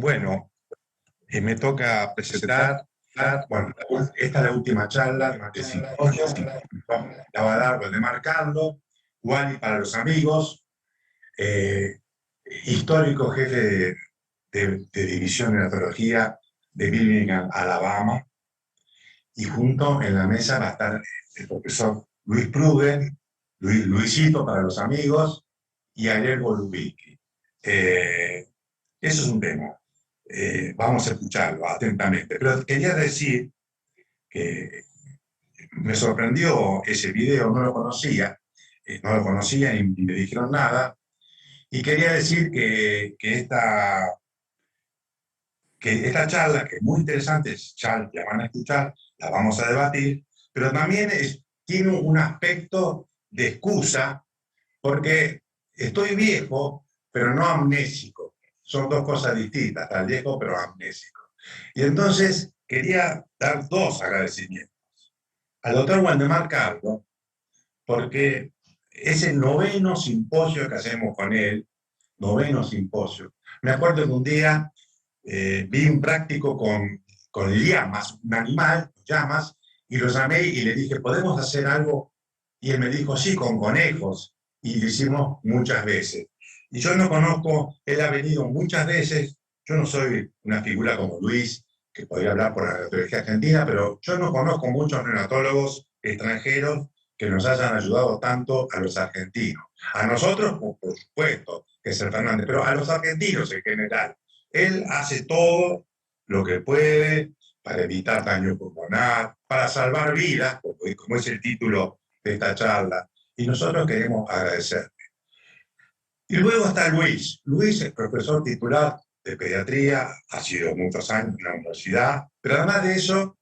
Bueno, me toca presentar, bueno, esta es la última charla de simposio, la va a dar Waldemar Carlo, Wally para los amigos, eh, histórico jefe de división de neonatología de Birmingham, Alabama, y junto en la mesa va a estar el profesor Luis Pruden, Luisito para los amigos, y Ariel Golubicki. Eso es un tema. Vamos a escucharlo atentamente. Pero quería decir que me sorprendió ese video, no lo conocía y me dijeron nada. Y quería decir que esta charla, que es muy interesante, la van a escuchar, la vamos a debatir, pero también tiene un aspecto de excusa, porque estoy viejo, pero no amnésico. Son dos cosas distintas, estar viejo, pero amnésico. Y entonces quería dar dos agradecimientos. Al doctor Waldemar Carlo, porque es el noveno simposio que hacemos con él, noveno simposio. Me acuerdo que un día vi un práctico con llamas, un animal, llamas, y lo llamé y le dije, ¿podemos hacer algo? Y él me dijo, sí, con conejos. Y lo hicimos muchas veces. Y yo no conozco, él ha venido muchas veces, yo no soy una figura como Luis, que podría hablar por la neonatología argentina, pero yo no conozco muchos neonatólogos extranjeros que nos hayan ayudado tanto a los argentinos. A nosotros, por supuesto, que es el Fernández, pero a los argentinos en general. Él hace todo lo que puede para evitar daño pulmonar, para salvar vidas, como es el título de esta charla, y nosotros queremos agradecerle. Y luego está Luis. Luis es profesor titular de pediatría, ha sido muchos años en la universidad, pero además de eso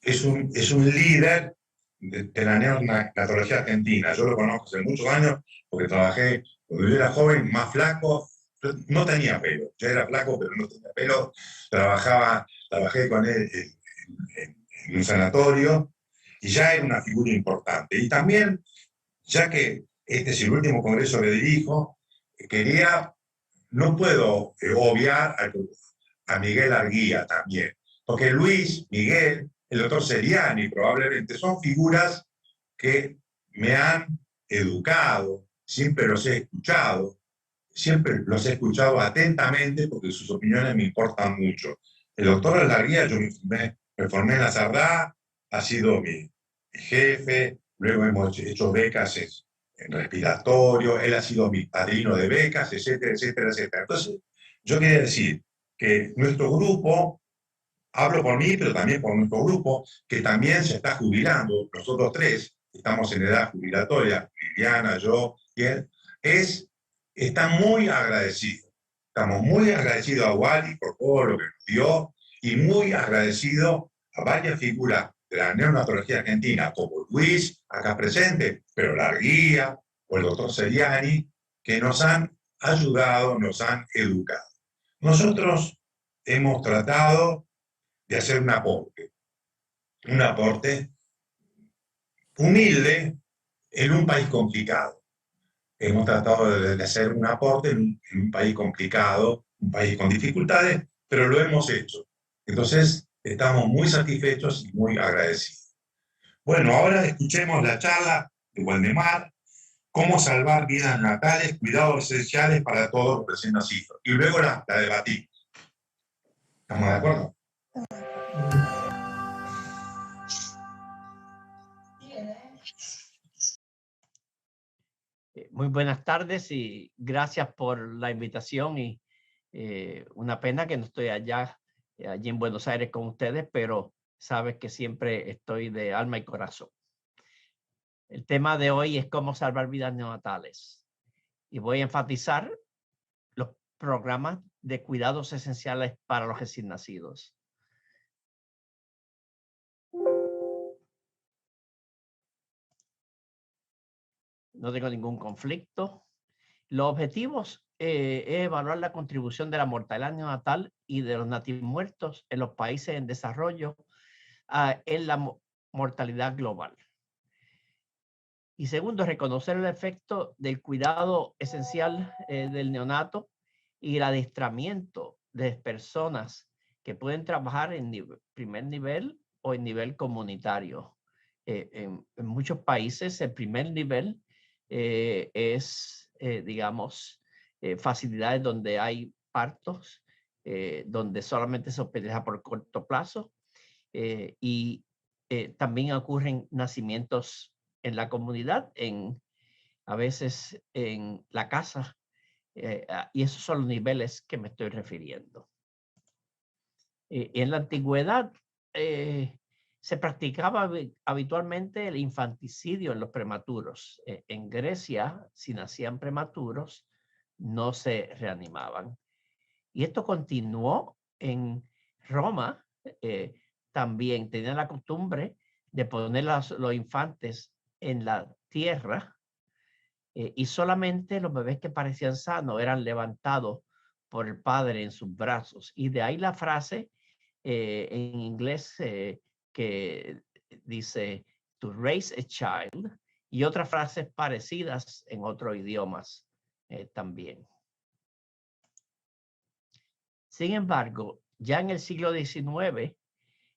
es un líder de la neonatología argentina. Yo lo conozco hace muchos años porque trabajé, cuando yo era joven, más flaco, no tenía pelo, yo era flaco pero no tenía pelo, trabajé con él en un sanatorio y ya era una figura importante. Y también, ya que este es el último congreso que dirijo, no puedo obviar a Miguel Arguía también, porque Luis, Miguel, el doctor Seriani probablemente son figuras que me han educado, siempre los he escuchado atentamente porque sus opiniones me importan mucho. El doctor Alarguía, yo me formé en la Sardá, ha sido mi jefe, luego hemos hecho becas en respiratorio, él ha sido mi padrino de becas, etcétera, etcétera, etcétera. Entonces, yo quería decir que nuestro grupo, hablo por mí, pero también por nuestro grupo, que también se está jubilando, nosotros tres estamos en edad jubilatoria, Liliana, yo y él, está muy agradecido. Estamos muy agradecidos a Wally por todo lo que nos dio y muy agradecidos a varias figuras de la neonatología argentina, como Luis, acá presente, pero Larguía o el doctor Seriani, que nos han ayudado, nos han educado. Nosotros hemos tratado de hacer un aporte humilde en un país complicado. Hemos tratado de hacer un aporte en un país complicado, un país con dificultades, pero lo hemos hecho. Entonces, estamos muy satisfechos y muy agradecidos. Bueno, ahora escuchemos la charla de Waldemar, cómo salvar vidas natales, cuidados esenciales para todos los recién nacidos. Y luego la debatimos. ¿Estamos de acuerdo? Muy buenas tardes y gracias por la invitación y una pena que no estoy allí en Buenos Aires con ustedes, pero sabes que siempre estoy de alma y corazón. El tema de hoy es cómo salvar vidas neonatales y voy a enfatizar los programas de cuidados esenciales para los recién nacidos. No tengo ningún conflicto. Los objetivos es evaluar la contribución de la mortalidad neonatal y de los natimuertos en los países en desarrollo en la mortalidad global. Y segundo, reconocer el efecto del cuidado esencial del neonato y el adiestramiento de personas que pueden trabajar en primer nivel o en nivel comunitario. En muchos países el primer nivel es, digamos, facilidades donde hay partos, donde solamente se hospeda por corto plazo, y también ocurren nacimientos en la comunidad, a veces en la casa, y esos son los niveles que me estoy refiriendo. En la antigüedad se practicaba habitualmente el infanticidio en los prematuros. En Grecia, si nacían prematuros, no se reanimaban. Y esto continuó en Roma. También tenían la costumbre de poner los infantes en la tierra, y solamente los bebés que parecían sanos eran levantados por el padre en sus brazos. Y de ahí la frase en inglés que dice to raise a child, y otras frases parecidas en otros idiomas también. Sin embargo, ya en el siglo XIX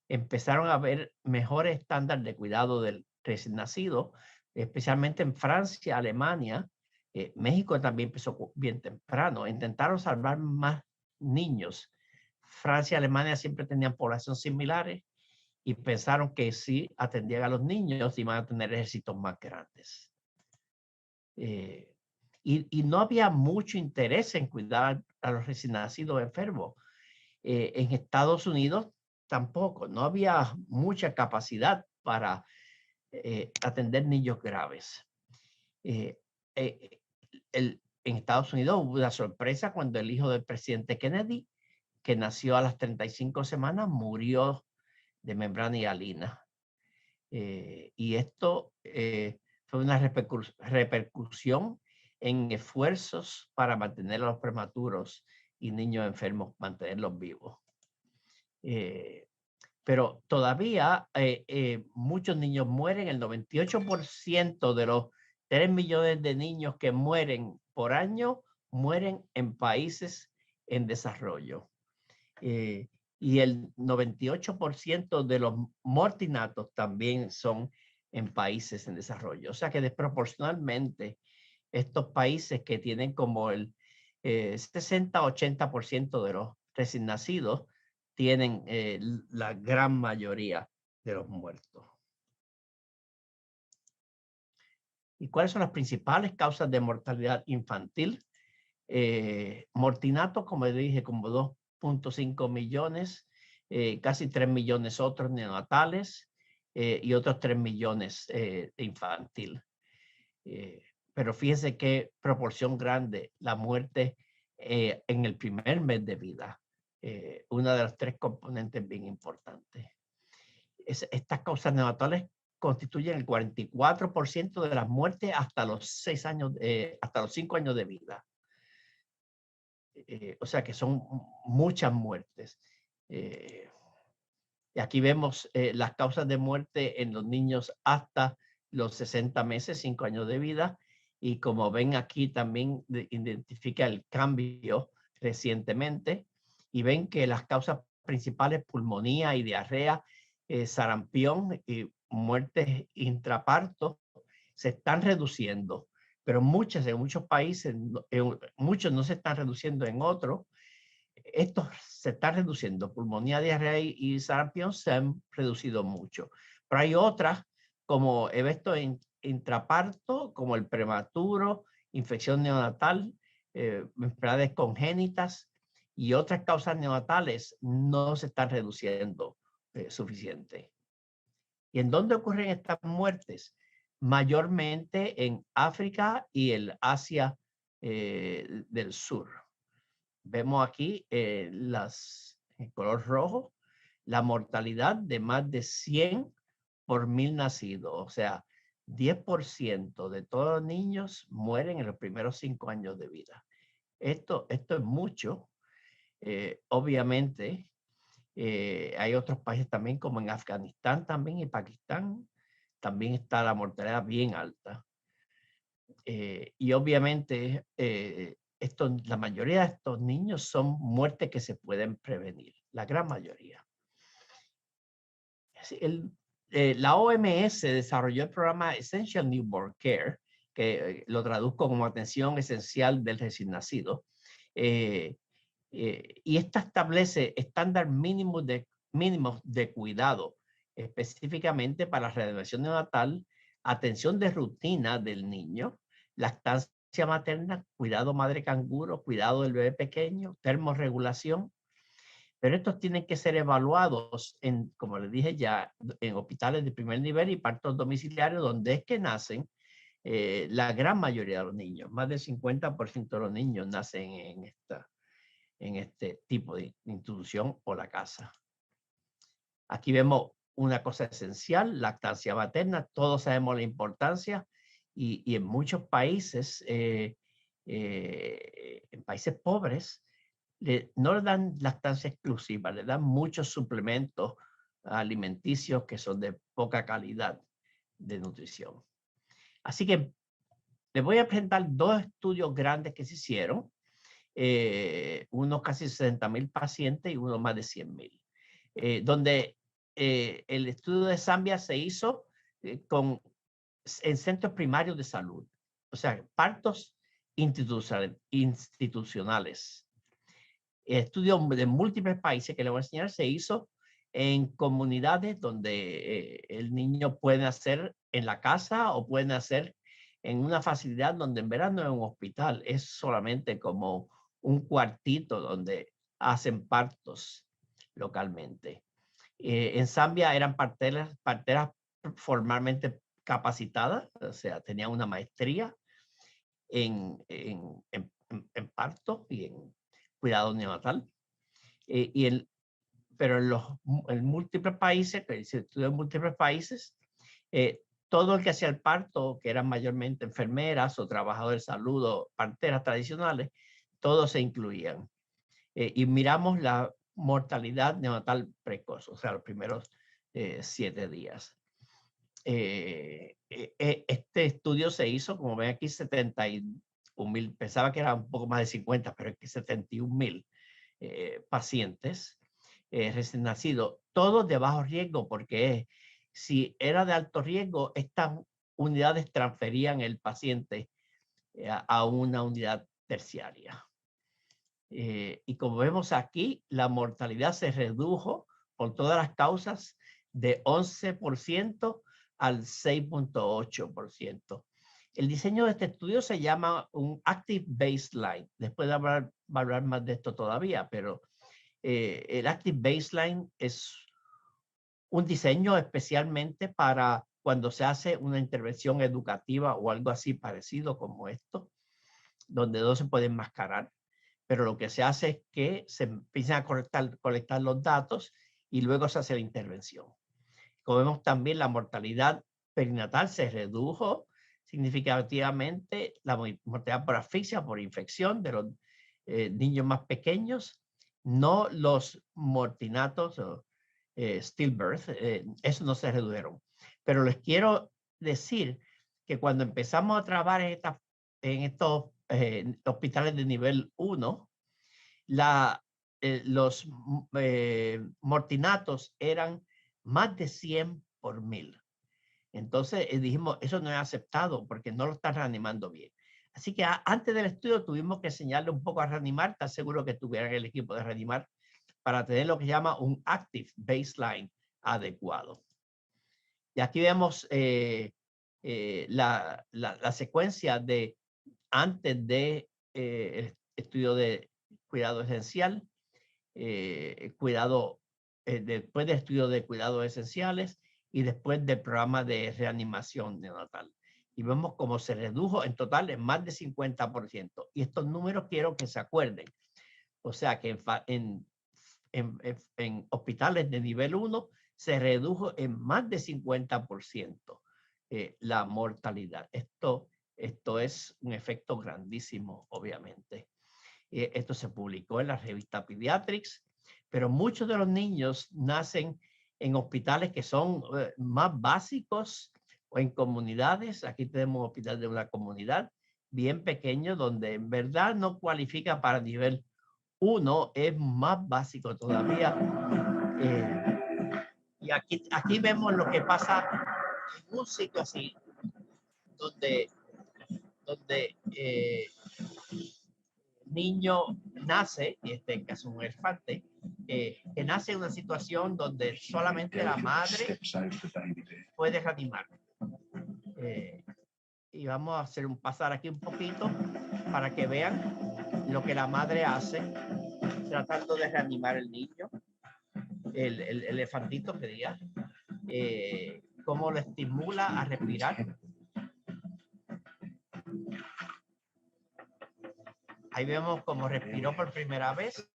empezaron a haber mejores estándares de cuidado del recién nacido, especialmente en Francia, Alemania. México también empezó bien temprano. Intentaron salvar más niños. Francia y Alemania siempre tenían poblaciones similares y pensaron que si atendían a los niños iban a tener ejércitos más grandes. Y no había mucho interés en cuidar a los recién nacidos enfermos. En Estados Unidos tampoco, no había mucha capacidad para atender niños graves. En Estados Unidos hubo una sorpresa cuando el hijo del presidente Kennedy, que nació a las 35 semanas, murió de membrana hialina. Y esto fue una repercusión en esfuerzos para mantener a los prematuros y niños enfermos, mantenerlos vivos. Pero todavía muchos niños mueren. El 98% de los 3 millones de niños que mueren por año mueren en países en desarrollo. Y el 98% de los mortinatos también son en países en desarrollo. O sea que desproporcionalmente estos países que tienen como el 60-80% de los recién nacidos tienen la gran mayoría de los muertos. ¿Y cuáles son las principales causas de mortalidad infantil? Mortinato, como dije, como 2.5 millones, casi 3 millones otros neonatales y otros 3 millones de infantil. Pero fíjense qué proporción grande la muerte en el primer mes de vida. Una de las 3 componentes bien importantes. Estas causas neonatales constituyen el 44% de las muertes hasta los 6 años, hasta los 5 años de vida. O sea que son muchas muertes. Y aquí vemos las causas de muerte en los niños hasta los 60 meses, 5 años de vida. Y como ven aquí también identifica el cambio recientemente. Y ven que las causas principales, pulmonía y diarrea, sarampión y muertes intraparto, se están reduciendo. Pero en muchos países, muchos no se están reduciendo, en otros estos se están reduciendo. Pulmonía, diarrea y sarampión se han reducido mucho. Pero hay otras como eventos intraparto, como el prematuro, infección neonatal, enfermedades congénitas y otras causas neonatales no se están reduciendo suficiente. ¿Y en dónde ocurren estas muertes? Mayormente en África y el Asia del Sur. Vemos aquí en color rojo la mortalidad de más de 100 por 1000 nacidos. O sea, 10% de todos los niños mueren en los primeros 5 años de vida. Esto es mucho. Obviamente, hay otros países también, como en Afganistán también y Pakistán. También está la mortalidad bien alta. Y obviamente la mayoría de estos niños son muertes que se pueden prevenir, la gran mayoría. La OMS desarrolló el programa Essential Newborn Care, que lo traduzco como atención esencial del recién nacido. Y esta establece estándares mínimos de cuidado, específicamente para la reanimación neonatal, atención de rutina del niño, lactancia materna, cuidado madre canguro, cuidado del bebé pequeño, termorregulación. Pero estos tienen que ser evaluados como les dije ya, en hospitales de primer nivel y partos domiciliarios, donde es que nacen la gran mayoría de los niños. Más del 50% de los niños nacen en este tipo de institución o la casa. Aquí vemos una cosa esencial, lactancia materna. Todos sabemos la importancia y en muchos países, en países pobres, no le dan lactancia exclusiva, le dan muchos suplementos alimenticios que son de poca calidad de nutrición. Así que les voy a presentar dos estudios grandes que se hicieron, unos casi 60,000 pacientes y uno más de 100,000, donde el estudio de Zambia se hizo en centros primarios de salud, o sea, partos institucionales. El estudio de múltiples países que le voy a enseñar se hizo en comunidades donde el niño puede nacer en la casa o puede nacer en una facilidad donde en verdad no es un hospital, es solamente como un cuartito donde hacen partos localmente. En Zambia eran parteras formalmente capacitadas, o sea, tenían una maestría en parto y en cuidado neonatal. Pero en múltiples países, que se estudió en múltiples países, todo el que hacía el parto, que eran mayormente enfermeras o trabajadores de salud o parteras tradicionales, todos se incluían. Y miramos la mortalidad neonatal precoz, o sea, los primeros 7 días. Este estudio se hizo, como ven aquí, 71,000, pensaba que era un poco más de 50, pero aquí 71,000 pacientes recién nacidos, todos de bajo riesgo, porque si era de alto riesgo, estas unidades transferían el paciente a una unidad terciaria. Y como vemos aquí, la mortalidad se redujo por todas las causas de 11% al 6.8%. El diseño de este estudio se llama un Active Baseline. Después de hablar más de esto todavía, pero el Active Baseline es un diseño especialmente para cuando se hace una intervención educativa o algo así parecido como esto, donde no se puede enmascarar. Pero lo que se hace es que se empiezan a colectar los datos y luego se hace la intervención. Como vemos también, la mortalidad perinatal se redujo significativamente, la mortalidad por asfixia, por infección de los niños más pequeños, no los mortinatos o stillbirth, eso no se redujeron. Pero les quiero decir que cuando empezamos a trabajar en estos hospitales de nivel 1, los mortinatos eran más de 100 por 1,000. Entonces dijimos, eso no es aceptado porque no lo están reanimando bien. Así que antes del estudio tuvimos que enseñarle un poco a reanimar, está seguro que tuvieran el equipo de reanimar para tener lo que se llama un active baseline adecuado. Y aquí vemos la secuencia de antes de el estudio de cuidado esencial, después del estudio de cuidados esenciales y después del programa de reanimación neonatal. Y vemos cómo se redujo en total en más de 50%. Y estos números quiero que se acuerden. O sea que en hospitales de nivel 1 se redujo en más de 50% la mortalidad. Esto es un efecto grandísimo, obviamente. Esto se publicó en la revista Pediatrics, pero muchos de los niños nacen en hospitales que son más básicos o en comunidades. Aquí tenemos un hospital de una comunidad bien pequeño, donde en verdad no cualifica para nivel 1, es más básico todavía. Y aquí vemos lo que pasa en un sitio así, donde el niño nace, en este caso un elefante, que nace en una situación donde solamente la madre puede reanimar. Y vamos a hacer pasar aquí un poquito para que vean lo que la madre hace tratando de reanimar el niño, el elefantito que diga, cómo lo estimula a respirar. Ahí vemos cómo respiró por primera vez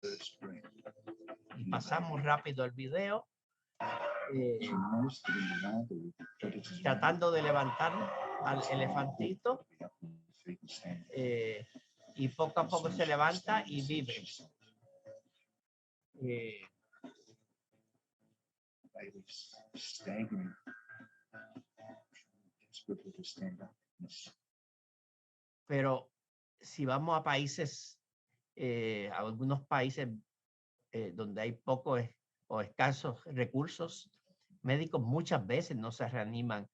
y pasamos rápido el video, tratando de levantar al elefantito, y poco a poco se levanta y vive. Pero si vamos a países, a algunos países donde hay pocos o escasos recursos médicos, muchas veces no se reaniman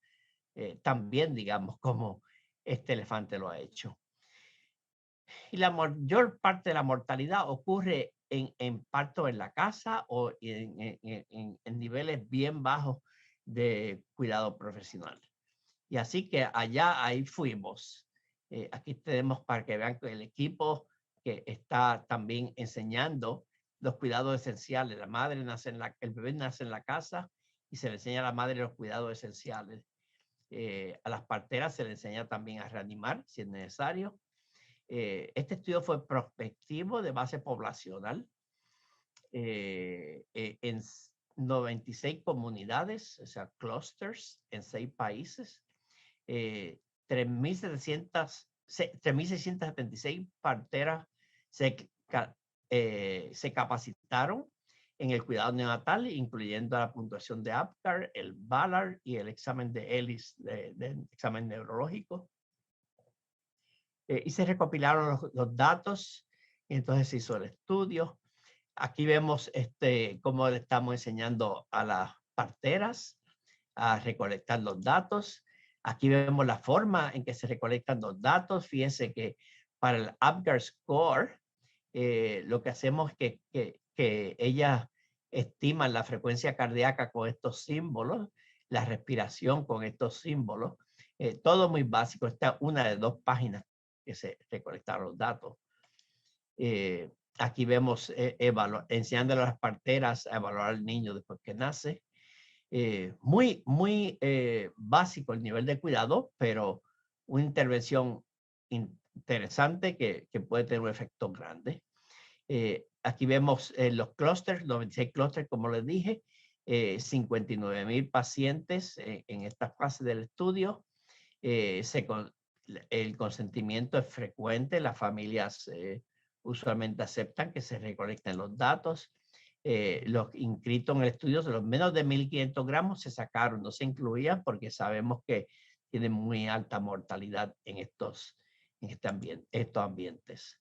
tan bien, digamos, como este elefante lo ha hecho. Y la mayor parte de la mortalidad ocurre en parto en la casa o en niveles bien bajos de cuidado profesional. Y así que ahí fuimos. Aquí tenemos para que vean que el equipo que está también enseñando los cuidados esenciales. La madre nace el bebé nace en la casa y se le enseña a la madre los cuidados esenciales. A las parteras se le enseña también a reanimar si es necesario. Este estudio fue prospectivo de base poblacional en 96 comunidades, o sea, clusters en 6 países. 3.676 parteras se capacitaron en el cuidado neonatal, incluyendo la puntuación de APGAR, el Ballard y el examen de ELIS, del examen neurológico. Y se recopilaron los datos y entonces se hizo el estudio. Aquí vemos cómo le estamos enseñando a las parteras a recolectar los datos. Aquí vemos la forma en que se recolectan los datos. Fíjense que para el APGAR score, lo que hacemos es que ellas estiman la frecuencia cardíaca con estos símbolos, la respiración con estos símbolos. Todo muy básico. Esta es una de 2 páginas que se recolectaron los datos. Aquí vemos enseñándole a las parteras a evaluar al niño después que nace. Muy básico el nivel de cuidado, pero una intervención interesante que puede tener un efecto grande. Aquí vemos los clústeres, 96 clústeres, como les dije, 59,000 pacientes en esta fase del estudio. El consentimiento es frecuente, las familias usualmente aceptan que se recolecten los datos. Los inscritos en el estudio, de los menos de 1.500 gramos se sacaron, no se incluían porque sabemos que tienen muy alta mortalidad en estos ambientes.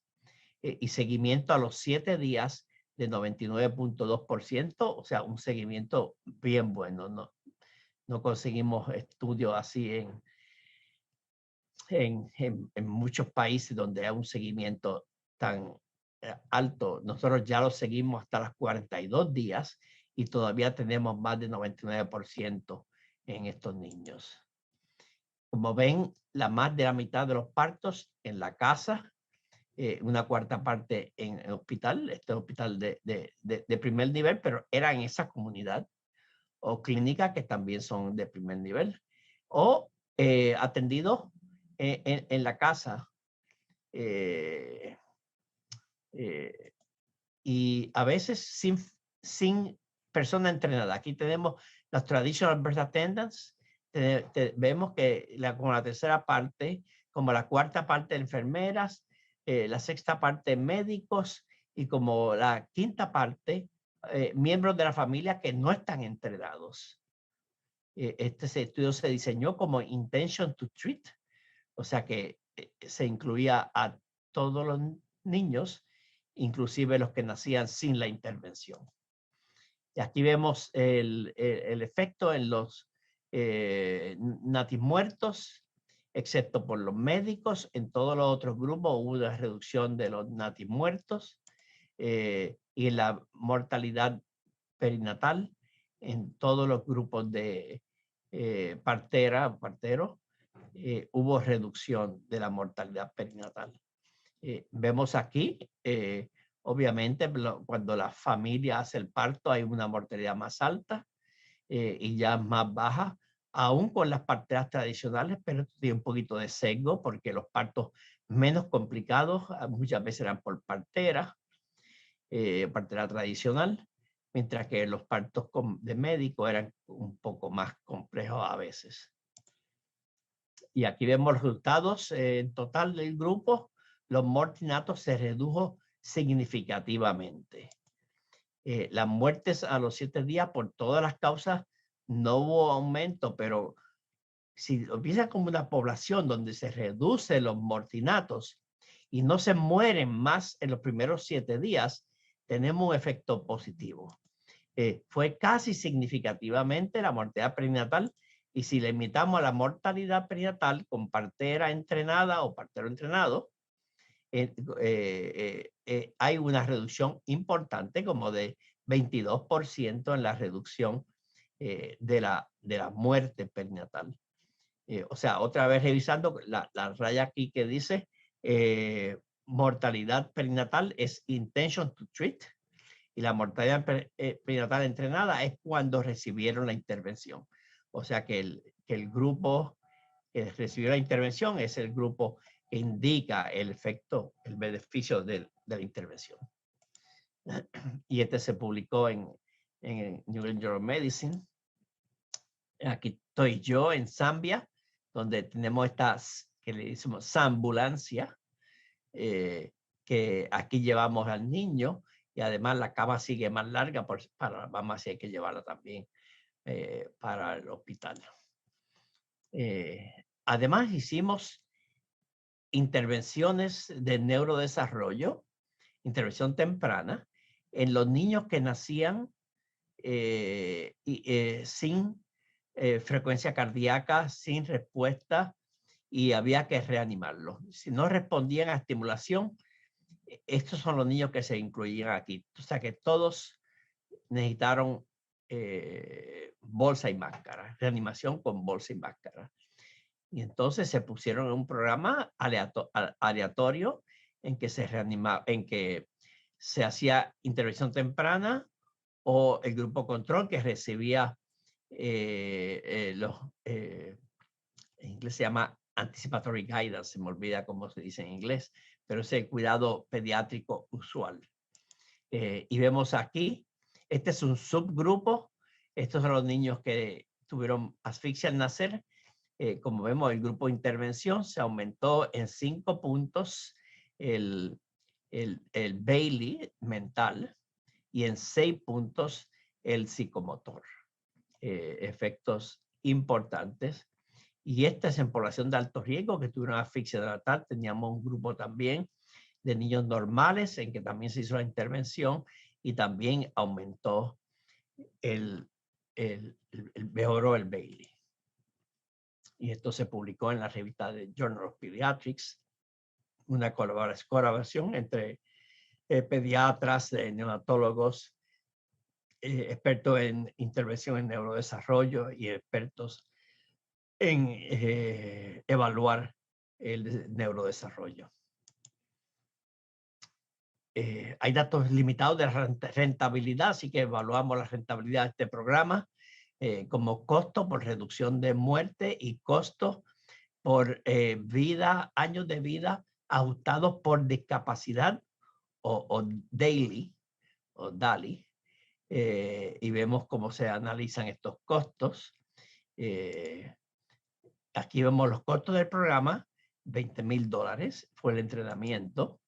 Y seguimiento a los 7 días de 99.2%, o sea, un seguimiento bien bueno. No conseguimos estudios así en muchos países donde hay un seguimiento tan alto. Nosotros ya lo seguimos hasta los 42 días y todavía tenemos más de 99% en estos niños. Como ven, más de la mitad de los partos en la casa, una cuarta parte en el hospital, hospital de primer nivel, pero era en esa comunidad, o clínicas que también son de primer nivel, o atendidos en la casa. Y a veces sin persona entrenada. Aquí tenemos los traditional birth attendants. Vemos que como la tercera parte, como la cuarta parte de enfermeras, la sexta parte médicos y como la quinta parte miembros de la familia que no están entrenados. Este estudio se diseñó como intention to treat, o sea que se incluía a todos los niños, inclusive los que nacían sin la intervención. Y aquí vemos el efecto en los natimuertos, excepto por los médicos. En todos los otros grupos hubo una reducción de los natimuertos y la mortalidad perinatal en todos los grupos de partero, hubo reducción de la mortalidad perinatal. Vemos aquí, obviamente, cuando la familia hace el parto hay una mortalidad más alta y ya más baja, aún con las parteras tradicionales, pero tiene un poquito de sesgo porque los partos menos complicados muchas veces eran por partera tradicional, mientras que los partos de médico eran un poco más complejos a veces. Y aquí vemos los resultados en total del grupo. Los mortinatos se redujo significativamente. Las muertes a los 7 días por todas las causas no hubo aumento, pero si lo piensas como una población donde se reducen los mortinatos y no se mueren más en los primeros 7 días, tenemos un efecto positivo. Fue casi significativamente la mortalidad perinatal, y si limitamos a la mortalidad perinatal con partera entrenada o partero entrenado, hay una reducción importante, como de 22% en la reducción de la muerte perinatal. O sea, otra vez revisando la raya aquí que dice mortalidad perinatal es intention to treat, y la mortalidad perinatal entrenada es cuando recibieron la intervención. O sea que el grupo que recibió la intervención es el grupo que indica el efecto, el beneficio de la intervención. Y este se publicó en New England Journal of Medicine. Aquí estoy yo en Zambia, donde tenemos estas que le decimos ambulancia, que aquí llevamos al niño, y además la cama sigue más larga para la mamá, si hay que llevarla también para el hospital. Además hicimos intervenciones de neurodesarrollo, intervención temprana, en los niños que nacían sin frecuencia cardíaca, sin respuesta, y había que reanimarlos. Si no respondían a estimulación, estos son los niños que se incluían aquí. O sea que todos necesitaron bolsa y máscara, reanimación con bolsa y máscara. Y entonces se pusieron en un programa aleatorio en que se reanimaba, en que se hacía intervención temprana, o el grupo control que recibía en inglés se llama anticipatory guidance, se me olvida cómo se dice en inglés, pero es el cuidado pediátrico usual. Y vemos aquí, este es un subgrupo, estos son los niños que tuvieron asfixia al nacer. Como vemos, el grupo de intervención se aumentó en 5 puntos el Bailey mental, y en 6 puntos el psicomotor. Efectos importantes. Y esta es en población de alto riesgo que tuvieron asfixia neonatal. Teníamos un grupo también de niños normales en que también se hizo la intervención, y también aumentó mejoró el Bailey. Y esto se publicó en la revista de Journal of Pediatrics, una colaboración entre pediatras, neonatólogos, expertos en intervención en neurodesarrollo y expertos en evaluar el neurodesarrollo. Hay datos limitados de rentabilidad, así que evaluamos la rentabilidad de este programa como costo por reducción de muerte y costo por años de vida ajustados por discapacidad o DALY, y vemos cómo se analizan estos costos. Aquí vemos los costos del programa, $20,000 fue el entrenamiento,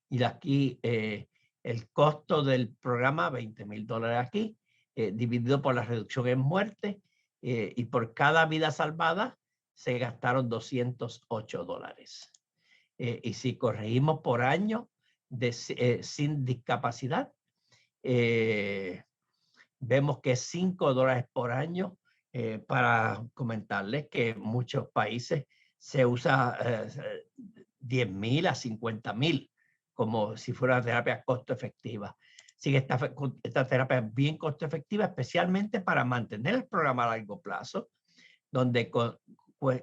y aquí el costo del programa, $20,000 aquí, dividido por la reducción en muerte, y por cada vida salvada se gastaron $208. y si corregimos por año sin discapacidad, vemos que $5 por año. Para comentarles que en muchos países se usa 10,000 a 50,000 como si fuera una terapia costo efectiva. Así que esta terapia es bien costo efectiva, especialmente para mantener el programa a largo plazo, donde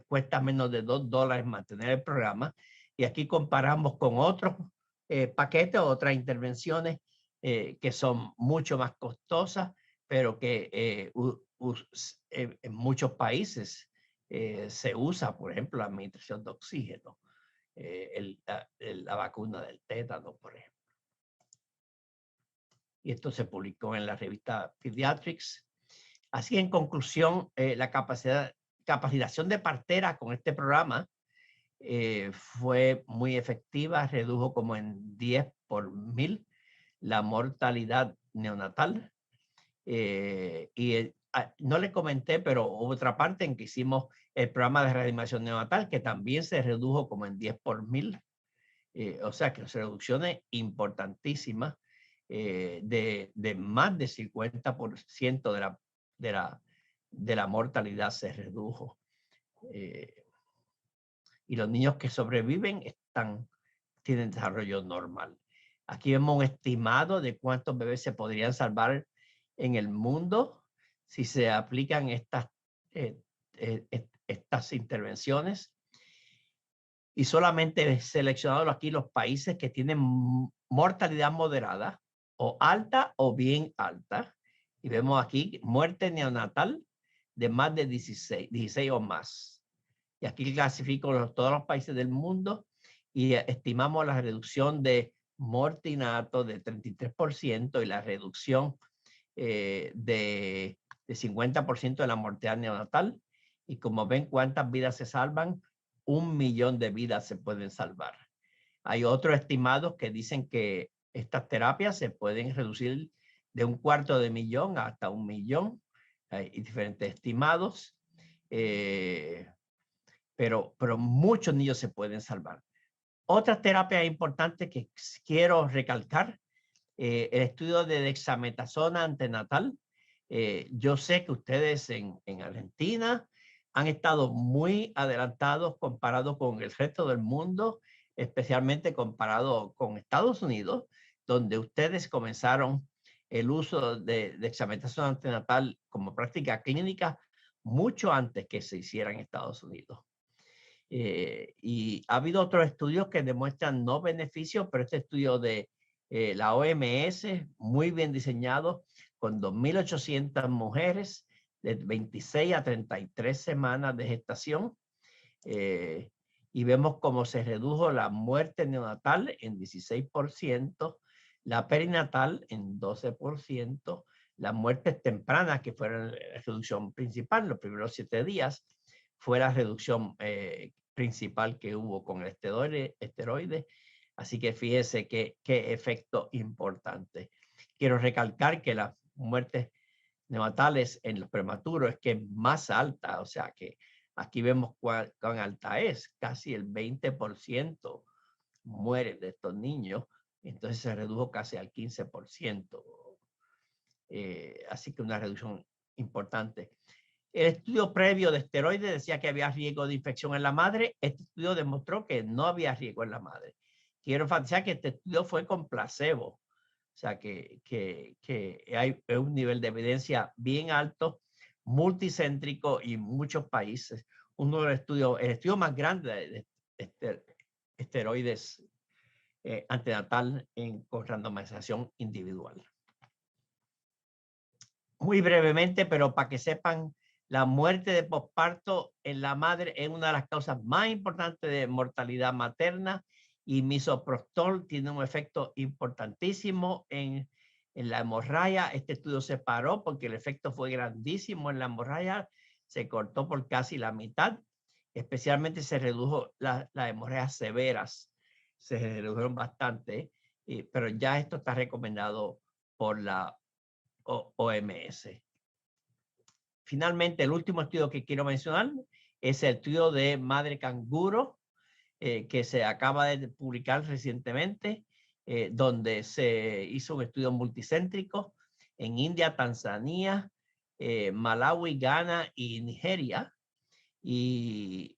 cuesta menos de $2 mantener el programa. Y aquí comparamos con otros paquetes, otras intervenciones que son mucho más costosas, pero que en muchos países se usa, por ejemplo, la administración de oxígeno, la vacuna del tétano, por ejemplo. Y esto se publicó en la revista Pediatrics. Así, en conclusión, la capacitación de partera con este programa fue muy efectiva, redujo como en 10 por 1000 la mortalidad neonatal. No le comenté, pero hubo otra parte en que hicimos el programa de reanimación neonatal, que también se redujo como en 10 por 1000. O sea que son reducciones importantísimas de más de 50% de la mortalidad se redujo. Y los niños que sobreviven tienen desarrollo normal. Aquí vemos un estimado de cuántos bebés se podrían salvar en el mundo si se aplican estas intervenciones. Y solamente he seleccionado aquí los países que tienen mortalidad moderada o alta o bien alta. Y vemos aquí muerte neonatal de más de 16 o más. Y aquí clasifico todos los países del mundo y estimamos la reducción de mortinato de 33% y la reducción de 50% de la mortalidad neonatal. Y como ven, ¿cuántas vidas se salvan? 1 millón de vidas se pueden salvar. Hay otros estimados que dicen que estas terapias se pueden reducir de 250,000 hasta 1 millón. Hay diferentes estimados. Pero muchos niños se pueden salvar. Otra terapia importante que quiero recalcar, el estudio de dexametasona antenatal. Yo sé que ustedes en Argentina han estado muy adelantados comparado con el resto del mundo, especialmente comparado con Estados Unidos, donde ustedes comenzaron el uso de dexametasona antenatal como práctica clínica mucho antes que se hiciera en Estados Unidos. Y ha habido otros estudios que demuestran no beneficios, pero este estudio de la OMS, muy bien diseñado, con 2,800 mujeres de 26 a 33 semanas de gestación. Y vemos cómo se redujo la muerte neonatal en 16%, la perinatal en 12%, las muertes tempranas, que fueron la reducción principal, los primeros 7 días, fue la reducción principal que hubo con el esteroide. Así que fíjese qué efecto importante. Quiero recalcar que las muertes neonatales en los prematuros es que es más alta, o sea que aquí vemos cuán alta es, casi el 20% mueren de estos niños, entonces se redujo casi al 15%. Así que una reducción importante. El estudio previo de esteroides decía que había riesgo de infección en la madre. Este estudio demostró que no había riesgo en la madre. Quiero enfatizar que este estudio fue con placebo. O sea, que hay un nivel de evidencia bien alto, multicéntrico y en muchos países. Uno de los estudios, el estudio más grande de esteroides antenatal con randomización individual. Muy brevemente, pero para que sepan, la muerte de posparto en la madre es una de las causas más importantes de mortalidad materna y misoprostol tiene un efecto importantísimo en la hemorragia. Este estudio se paró porque el efecto fue grandísimo en la hemorragia, se cortó por casi la mitad, especialmente se redujo las hemorragias severas, se redujeron bastante, pero ya esto está recomendado por la OMS. Finalmente, el último estudio que quiero mencionar es el estudio de madre canguro, que se acaba de publicar recientemente, donde se hizo un estudio multicéntrico en India, Tanzania, Malawi, Ghana y Nigeria. Y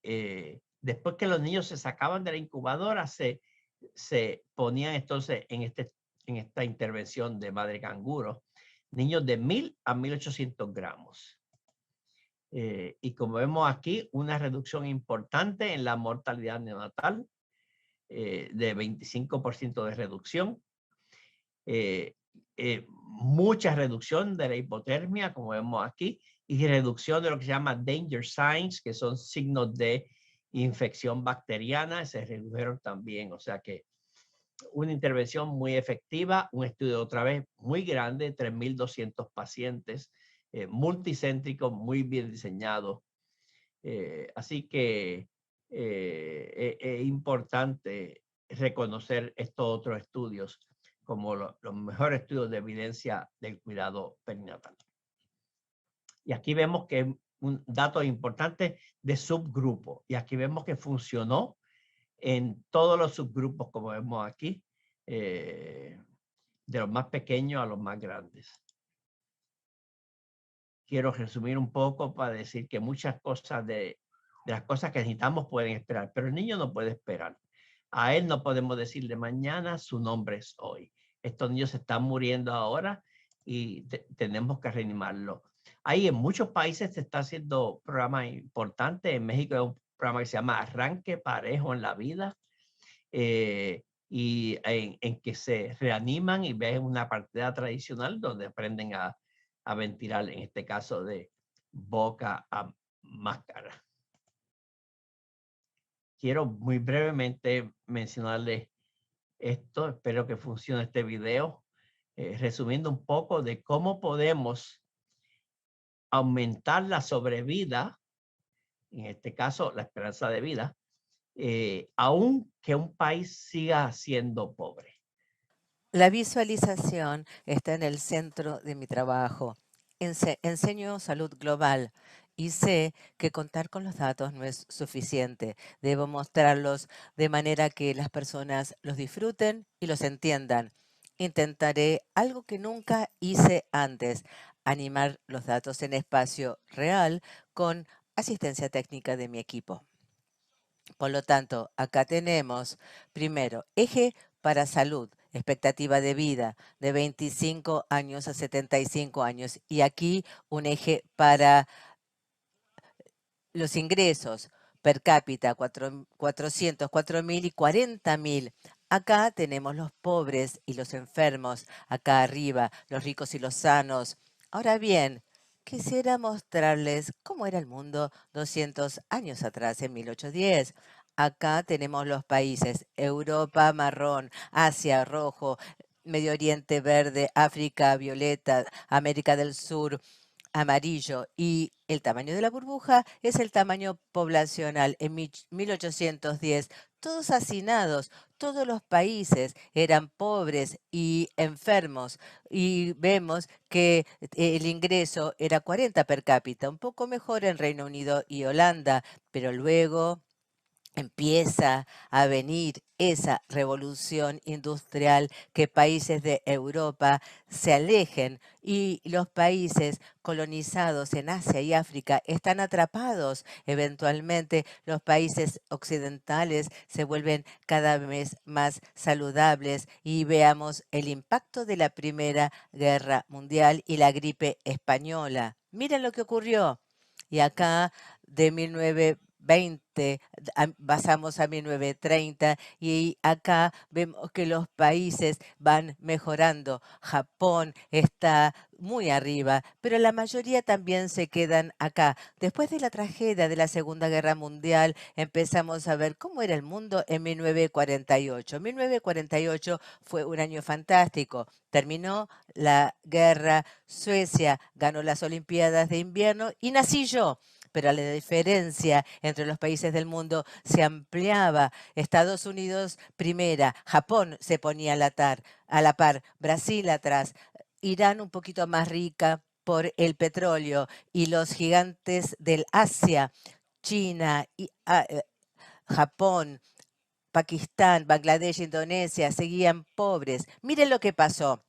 después que los niños se sacaban de la incubadora, se ponían entonces en esta intervención de madre canguro, niños de 1000 a 1800 gramos. Y como vemos aquí, una reducción importante en la mortalidad neonatal, de 25% de reducción. Mucha reducción de la hipotermia, como vemos aquí, y reducción de lo que se llama danger signs, que son signos de infección bacteriana, se redujeron también. O sea que una intervención muy efectiva, un estudio otra vez muy grande, 3.200 pacientes, multicéntrico, muy bien diseñado. Así que es importante reconocer estos otros estudios como los mejores estudios de evidencia del cuidado perinatal. Y aquí vemos que es un dato importante de subgrupo. Y aquí vemos que funcionó en todos los subgrupos, como vemos aquí, de los más pequeños a los más grandes. Quiero resumir un poco para decir que muchas cosas de las cosas que necesitamos pueden esperar, pero el niño no puede esperar. A él no podemos decirle mañana, su nombre es hoy. Estos niños se están muriendo ahora y tenemos que reanimarlo. Ahí en muchos países se está haciendo programas importantes. En México hay un programa que se llama Arranque Parejo en la Vida, y en que se reaniman y ven una partida tradicional donde aprenden a ventilar, en este caso de boca a máscara. Quiero muy brevemente mencionarles esto, espero que funcione este video, resumiendo un poco de cómo podemos aumentar la sobrevida, en este caso la esperanza de vida, aun que un país siga siendo pobre. La visualización está en el centro de mi trabajo. Enseño salud global y sé que contar con los datos no es suficiente. Debo mostrarlos de manera que las personas los disfruten y los entiendan. Intentaré algo que nunca hice antes, animar los datos en espacio real con asistencia técnica de mi equipo. Por lo tanto, acá tenemos, primero, eje para salud, expectativa de vida de 25 años a 75 años. Y aquí un eje para los ingresos per cápita, 400, 4.000 y 40.000. Acá tenemos los pobres y los enfermos, acá arriba, los ricos y los sanos. Ahora bien, quisiera mostrarles cómo era el mundo 200 años atrás, en 1810. Acá tenemos los países: Europa marrón, Asia rojo, Medio Oriente verde, África violeta, América del Sur amarillo, y el tamaño de la burbuja es el tamaño poblacional. En 1810, todos hacinados, todos los países eran pobres y enfermos, y vemos que el ingreso era 40 per cápita, un poco mejor en Reino Unido y Holanda, pero luego empieza a venir esa revolución industrial, que países de Europa se alejen y los países colonizados en Asia y África están atrapados. Eventualmente los países occidentales se vuelven cada vez más saludables y veamos el impacto de la Primera Guerra Mundial y la gripe española. Miren lo que ocurrió. Y acá de 1920 pasamos a 1930 y acá vemos que los países van mejorando. Japón está muy arriba, pero la mayoría también se quedan acá. Después de la tragedia de la Segunda Guerra Mundial, empezamos a ver cómo era el mundo en 1948. 1948 fue un año fantástico. Terminó la guerra, Suecia ganó las Olimpiadas de invierno y nací yo. Pero la diferencia entre los países del mundo se ampliaba. Estados Unidos primera, Japón se ponía a la par, Brasil atrás, Irán un poquito más rica por el petróleo, y los gigantes del Asia, China y Japón, Pakistán, Bangladesh, Indonesia seguían pobres. Miren lo que pasó.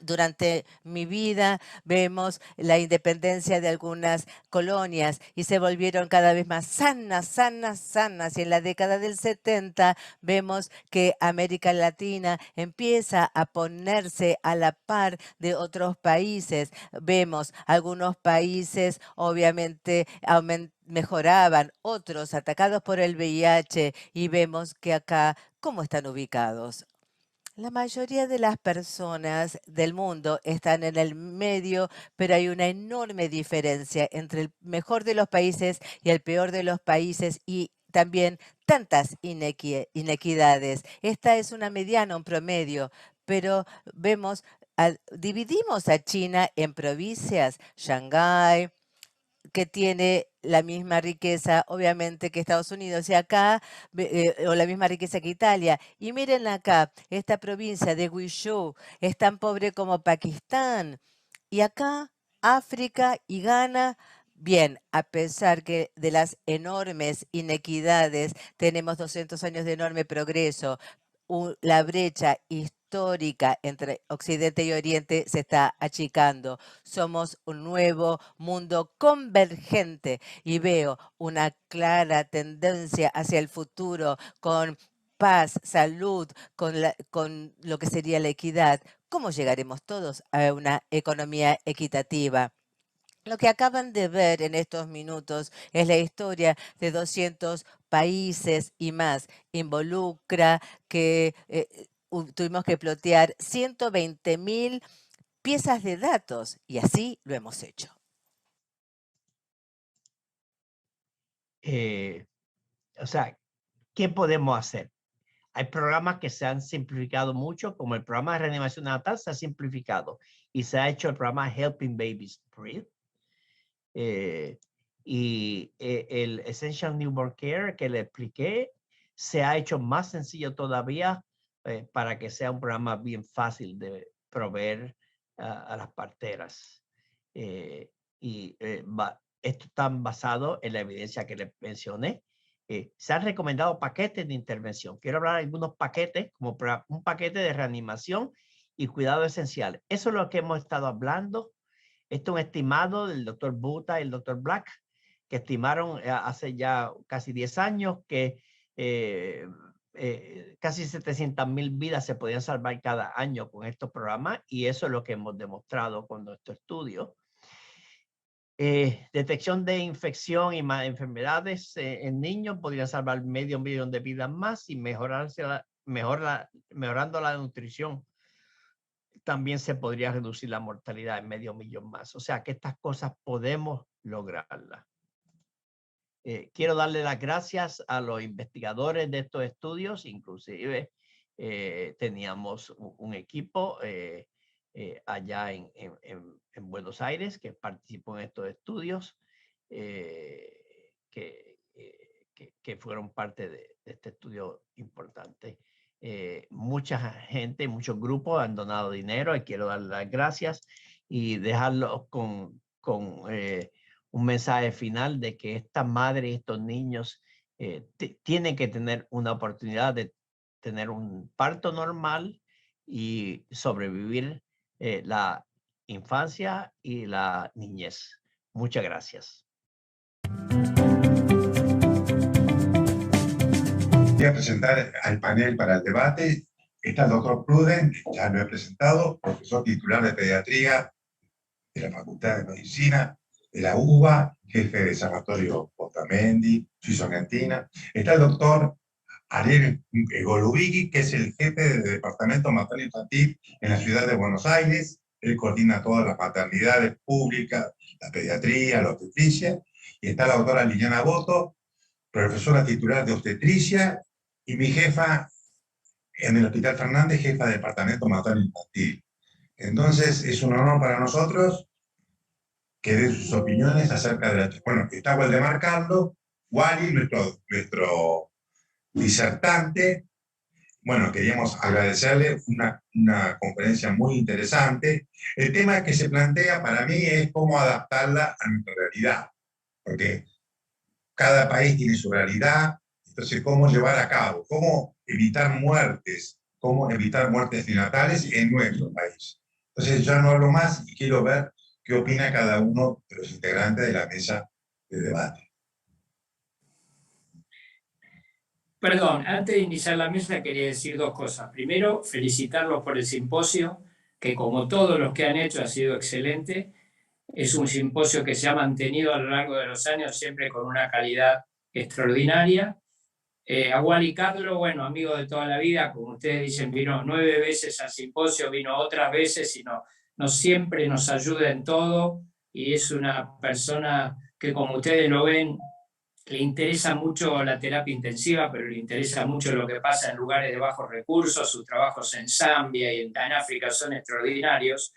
Durante mi vida vemos la independencia de algunas colonias y se volvieron cada vez más sanas, sanas, sanas. Y en la década del 70 vemos que América Latina empieza a ponerse a la par de otros países. Vemos algunos países obviamente mejoraban, otros atacados por el VIH y vemos que acá, ¿cómo están ubicados? La mayoría de las personas del mundo están en el medio, pero hay una enorme diferencia entre el mejor de los países y el peor de los países y también tantas inequidades. Esta es una mediana, un promedio, pero vemos, dividimos a China en provincias, Shanghái, que tiene la misma riqueza, obviamente, que Estados Unidos, y acá, o la misma riqueza que Italia. Y miren acá, esta provincia de Guizhou es tan pobre como Pakistán. Y acá, África y Ghana, bien, a pesar que de las enormes inequidades, tenemos 200 años de enorme progreso, la brecha histórica entre Occidente y Oriente se está achicando. Somos un nuevo mundo convergente y veo una clara tendencia hacia el futuro con paz, salud, con lo que sería la equidad. ¿Cómo llegaremos todos a una economía equitativa? Lo que acaban de ver en estos minutos es la historia de 200 países y más. Involucra que tuvimos que plotear 120.000 piezas de datos y así lo hemos hecho. O sea, ¿qué podemos hacer? Hay programas que se han simplificado mucho, como el programa de reanimación natal se ha simplificado y se ha hecho el programa Helping Babies Breathe. El Essential Newborn Care que le expliqué se ha hecho más sencillo todavía para que sea un programa bien fácil de proveer a las parteras. Esto está basado en la evidencia que les mencioné. Se han recomendado paquetes de intervención. Quiero hablar de algunos paquetes, como un paquete de reanimación y cuidado esencial. Eso es lo que hemos estado hablando. Esto es un estimado del doctor Buta y el doctor Black, que estimaron hace ya casi 10 años que casi 700,000 vidas se podían salvar cada año con estos programas, y eso es lo que hemos demostrado con nuestro estudio. Detección de infección y más enfermedades en niños podría salvar 500,000 de vidas más, y mejorando la nutrición también se podría reducir la mortalidad en 500,000 más. O sea que estas cosas podemos lograrlas. Quiero darle las gracias a los investigadores de estos estudios. Inclusive teníamos un equipo allá en Buenos Aires que participó en estos estudios, que fueron parte de este estudio importante. Mucha gente, muchos grupos han donado dinero, y quiero dar las gracias y dejarlos con un mensaje final de que estas madres y estos niños tienen que tener una oportunidad de tener un parto normal y sobrevivir la infancia y la niñez. Muchas gracias. Voy a presentar al panel para el debate. Está el doctor Pruden, ya lo he presentado, profesor titular de pediatría de la Facultad de Medicina de la UBA, jefe de Sanatorio Otamendi, Suizo-Argentina. Está el doctor Ariel Golubicki, que es el jefe del Departamento Materno Infantil en la ciudad de Buenos Aires. Él coordina todas las maternidades públicas, la pediatría, la obstetricia. Y está la doctora Liliana Boto, profesora titular de obstetricia, y mi jefa en el Hospital Fernández, jefa del Departamento Materno Infantil. Entonces, es un honor para nosotros que den sus opiniones acerca de la... Bueno, está Waldemar Carlo, Wally, nuestro disertante. Bueno, queríamos agradecerle una conferencia muy interesante. El tema que se plantea para mí es cómo adaptarla a nuestra realidad, porque cada país tiene su realidad, Entonces, ¿cómo llevar a cabo? ¿Cómo evitar muertes? ¿Cómo evitar muertes neonatales en nuestro país? Entonces, ya no hablo más y quiero ver qué opina cada uno de los integrantes de la mesa de debate. Perdón, antes de iniciar la mesa quería decir dos cosas. Primero, felicitarlos por el simposio, que como todos los que han hecho ha sido excelente. Es un simposio que se ha mantenido a lo largo de los años siempre con una calidad extraordinaria. A Wally Cadlo, bueno, amigo de toda la vida, como ustedes dicen, vino 9 veces al simposio, vino otras veces y no siempre nos ayuda en todo, y es una persona que, como ustedes lo ven, le interesa mucho la terapia intensiva, pero le interesa mucho lo que pasa en lugares de bajos recursos. Sus trabajos en Zambia y en África son extraordinarios.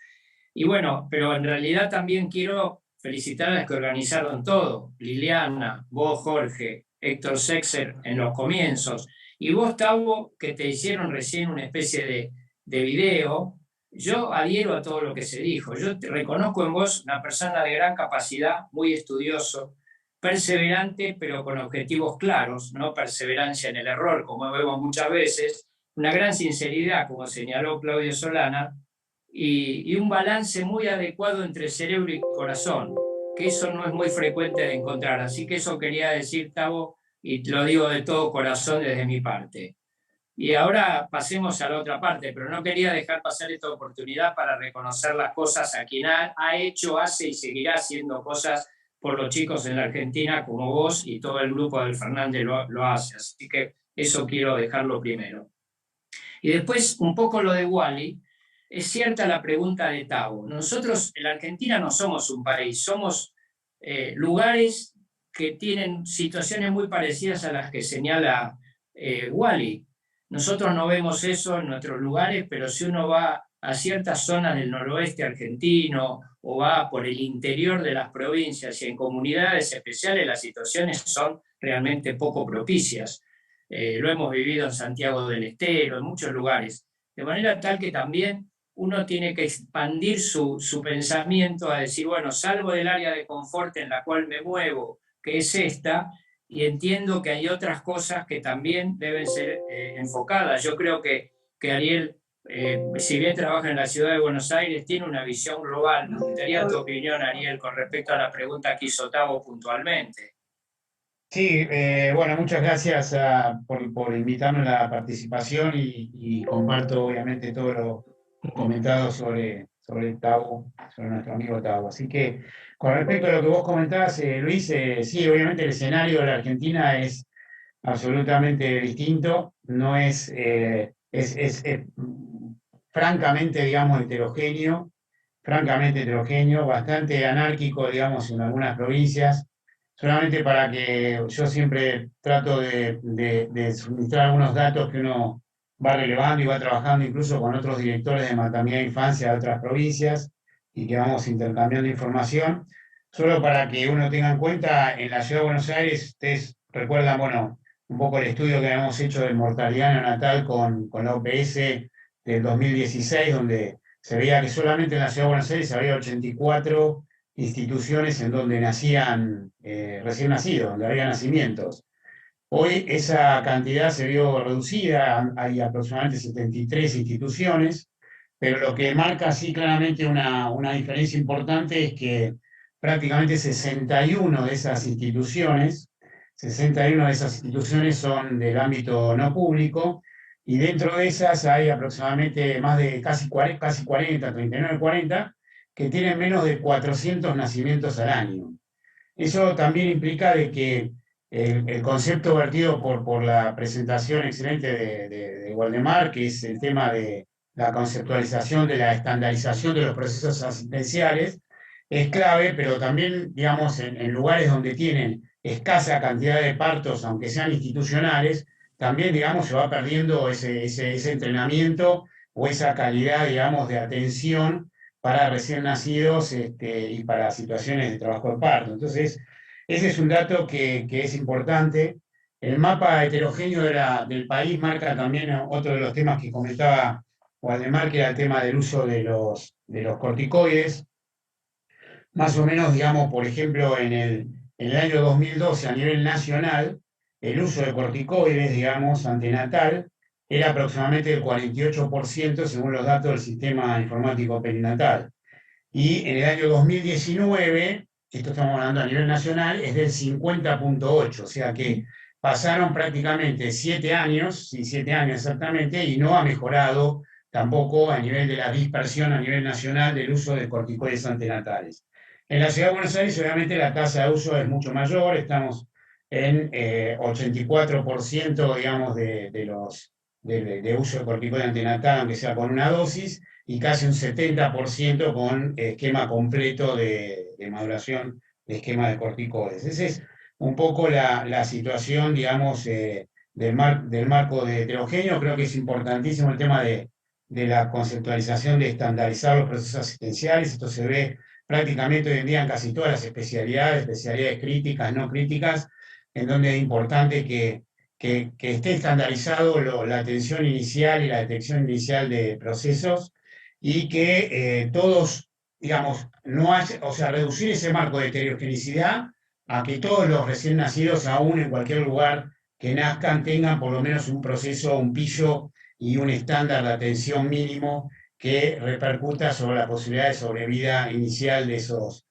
Y bueno, pero en realidad también quiero felicitar a los que organizaron todo. Liliana, vos, Jorge, Héctor Sexer en los comienzos, y vos, Tavo, que te hicieron recién una especie de video. Yo adhiero a todo lo que se dijo. Yo te reconozco en vos una persona de gran capacidad, muy estudioso, perseverante, pero con objetivos claros, no perseverancia en el error, como vemos muchas veces, una gran sinceridad, como señaló Claudio Solana, y un balance muy adecuado entre cerebro y corazón, que eso no es muy frecuente de encontrar. Así que eso quería decir, Tavo, y lo digo de todo corazón desde mi parte. Y ahora pasemos a la otra parte, pero no quería dejar pasar esta oportunidad para reconocer las cosas a quien ha hecho, hace y seguirá haciendo cosas por los chicos en la Argentina, como vos y todo el grupo del Fernández lo hace. Así que eso quiero dejarlo primero. Y después, un poco lo de Wally. Es cierta la pregunta de Tavo. Nosotros en la Argentina no somos un país, somos lugares que tienen situaciones muy parecidas a las que señala Wally. Nosotros no vemos eso en nuestros lugares, pero si uno va a ciertas zonas del noroeste argentino o va por el interior de las provincias y en comunidades especiales, las situaciones son realmente poco propicias. Lo hemos vivido en Santiago del Estero, en muchos lugares, de manera tal que también uno tiene que expandir su pensamiento a decir, bueno, salgo del área de confort en la cual me muevo, que es esta, y entiendo que hay otras cosas que también deben ser enfocadas. Yo creo que Ariel, si bien trabaja en la ciudad de Buenos Aires, tiene una visión global. Me gustaría tu opinión, Ariel, con respecto a la pregunta que hizo Tavo puntualmente. Sí, bueno, muchas gracias por invitarme a la participación y comparto obviamente todo lo comentado sobre Tavo, sobre nuestro amigo Tavo. Así que con respecto a lo que vos comentabas, Luis, sí, obviamente el escenario de la Argentina es absolutamente distinto, no es, es francamente, digamos, heterogéneo, bastante anárquico, digamos, en algunas provincias. Solamente para que yo siempre trato de suministrar algunos datos que uno va relevando y va trabajando incluso con otros directores de maternidad e infancia de otras provincias y que vamos intercambiando información. Solo para que uno tenga en cuenta, en la ciudad de Buenos Aires, ustedes recuerdan, bueno, un poco el estudio que habíamos hecho de mortalidad neonatal con la OPS del 2016, donde se veía que solamente en la ciudad de Buenos Aires había 84 instituciones en donde nacían recién nacidos, donde había nacimientos. Hoy esa cantidad se vio reducida, hay aproximadamente 73 instituciones, pero lo que marca así claramente una diferencia importante es que prácticamente 61 de esas instituciones son del ámbito no público, y dentro de esas hay aproximadamente más de casi 40, 39, 40, que tienen menos de 400 nacimientos al año. Eso también implica de que el concepto vertido por la presentación excelente de Waldemar, que es el tema de la conceptualización de la estandarización de los procesos asistenciales, es clave, pero también, digamos, en lugares donde tienen escasa cantidad de partos, aunque sean institucionales, también, digamos, se va perdiendo ese entrenamiento o esa calidad, digamos, de atención para recién nacidos y para situaciones de trabajo de parto. Entonces, ese es un dato que es importante. El mapa heterogéneo del país marca también otro de los temas que comentaba Waldemar, que era el tema del uso de los corticoides. Más o menos, digamos, por ejemplo, en el año 2012 a nivel nacional, el uso de corticoides, digamos, antenatal, era aproximadamente del 48% según los datos del sistema informático perinatal. Y en el año 2019, esto estamos hablando a nivel nacional, es del 50,8, o sea que pasaron prácticamente 7 años, sí, 7 años exactamente, y no ha mejorado tampoco a nivel de la dispersión a nivel nacional del uso de corticoides antenatales. En la Ciudad de Buenos Aires, obviamente, la tasa de uso es mucho mayor, estamos en 84%, digamos, de uso de corticoide antenatal, aunque sea con una dosis, y casi un 70% con esquema completo de maduración de esquema de corticoides. Esa es un poco la situación, digamos, del marco de heterogéneo. Creo que es importantísimo el tema de la conceptualización de estandarizar los procesos asistenciales. Esto se ve prácticamente hoy en día en casi todas las especialidades críticas, no críticas, en donde es importante que esté estandarizado la atención inicial y la detección inicial de procesos y que todos, digamos, no haya, o sea, reducir ese marco de heterogeneidad a que todos los recién nacidos, aún en cualquier lugar que nazcan, tengan por lo menos un proceso, un pillo y un estándar de atención mínimo que repercuta sobre la posibilidad de sobrevida inicial de esos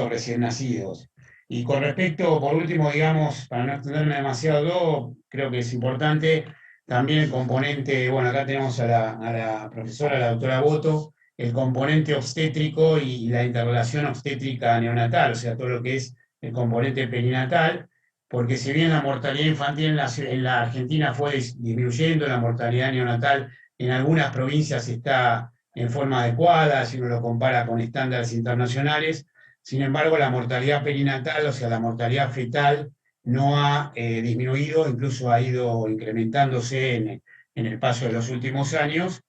recién nacidos. Y con respecto, por último, digamos, para no extenderme demasiado, creo que es importante también el componente, bueno, acá tenemos a la profesora, la doctora Boto, el componente obstétrico y la interrelación obstétrica neonatal, o sea, todo lo que es el componente perinatal, porque si bien la mortalidad infantil en la Argentina fue disminuyendo, la mortalidad neonatal en algunas provincias está en forma adecuada, si uno lo compara con estándares internacionales. Sin embargo, la mortalidad perinatal, o sea, la mortalidad fetal, no ha disminuido, incluso ha ido incrementándose en el paso de los últimos años.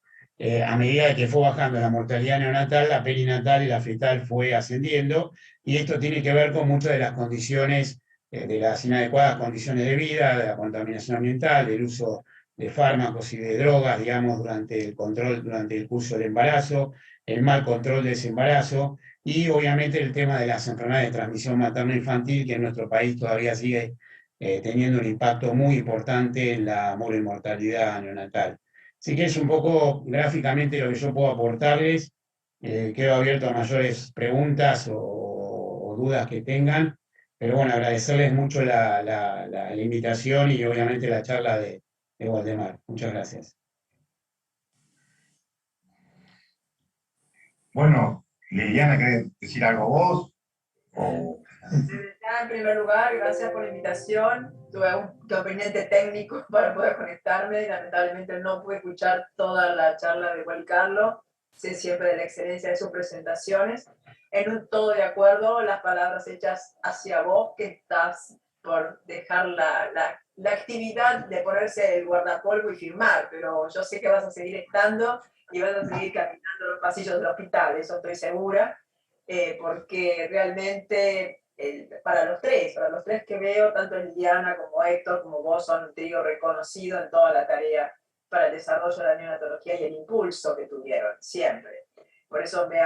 A medida de que fue bajando la mortalidad neonatal, la perinatal y la fetal fue ascendiendo, y esto tiene que ver con muchas de las condiciones, de las inadecuadas condiciones de vida, de la contaminación ambiental, del uso de fármacos y de drogas, digamos, durante el curso del embarazo, el mal control de ese embarazo, y obviamente el tema de las enfermedades de transmisión materno-infantil, que en nuestro país todavía sigue teniendo un impacto muy importante en la mortalidad neonatal. Así que es un poco gráficamente lo que yo puedo aportarles. Quedo abierto a mayores preguntas o dudas que tengan, pero bueno, agradecerles mucho la invitación y obviamente la charla de Waldemar. Muchas gracias. Bueno, Liliana, ¿querés decir algo vos? O... En primer lugar, gracias por la invitación. Tuve un inconveniente técnico para poder conectarme. Lamentablemente no pude escuchar toda la charla de Juan Carlos. Sé siempre de la excelencia de sus presentaciones. En un todo de acuerdo, las palabras hechas hacia vos, que estás por dejar la actividad de ponerse el guardapolvo y firmar, pero yo sé que vas a seguir estando y vas a seguir caminando los pasillos del hospital, eso estoy segura, porque realmente para los tres que veo, tanto Liliana como Héctor, como vos, son un trío reconocido en toda la tarea para el desarrollo de la neonatología y el impulso que tuvieron siempre. Por eso me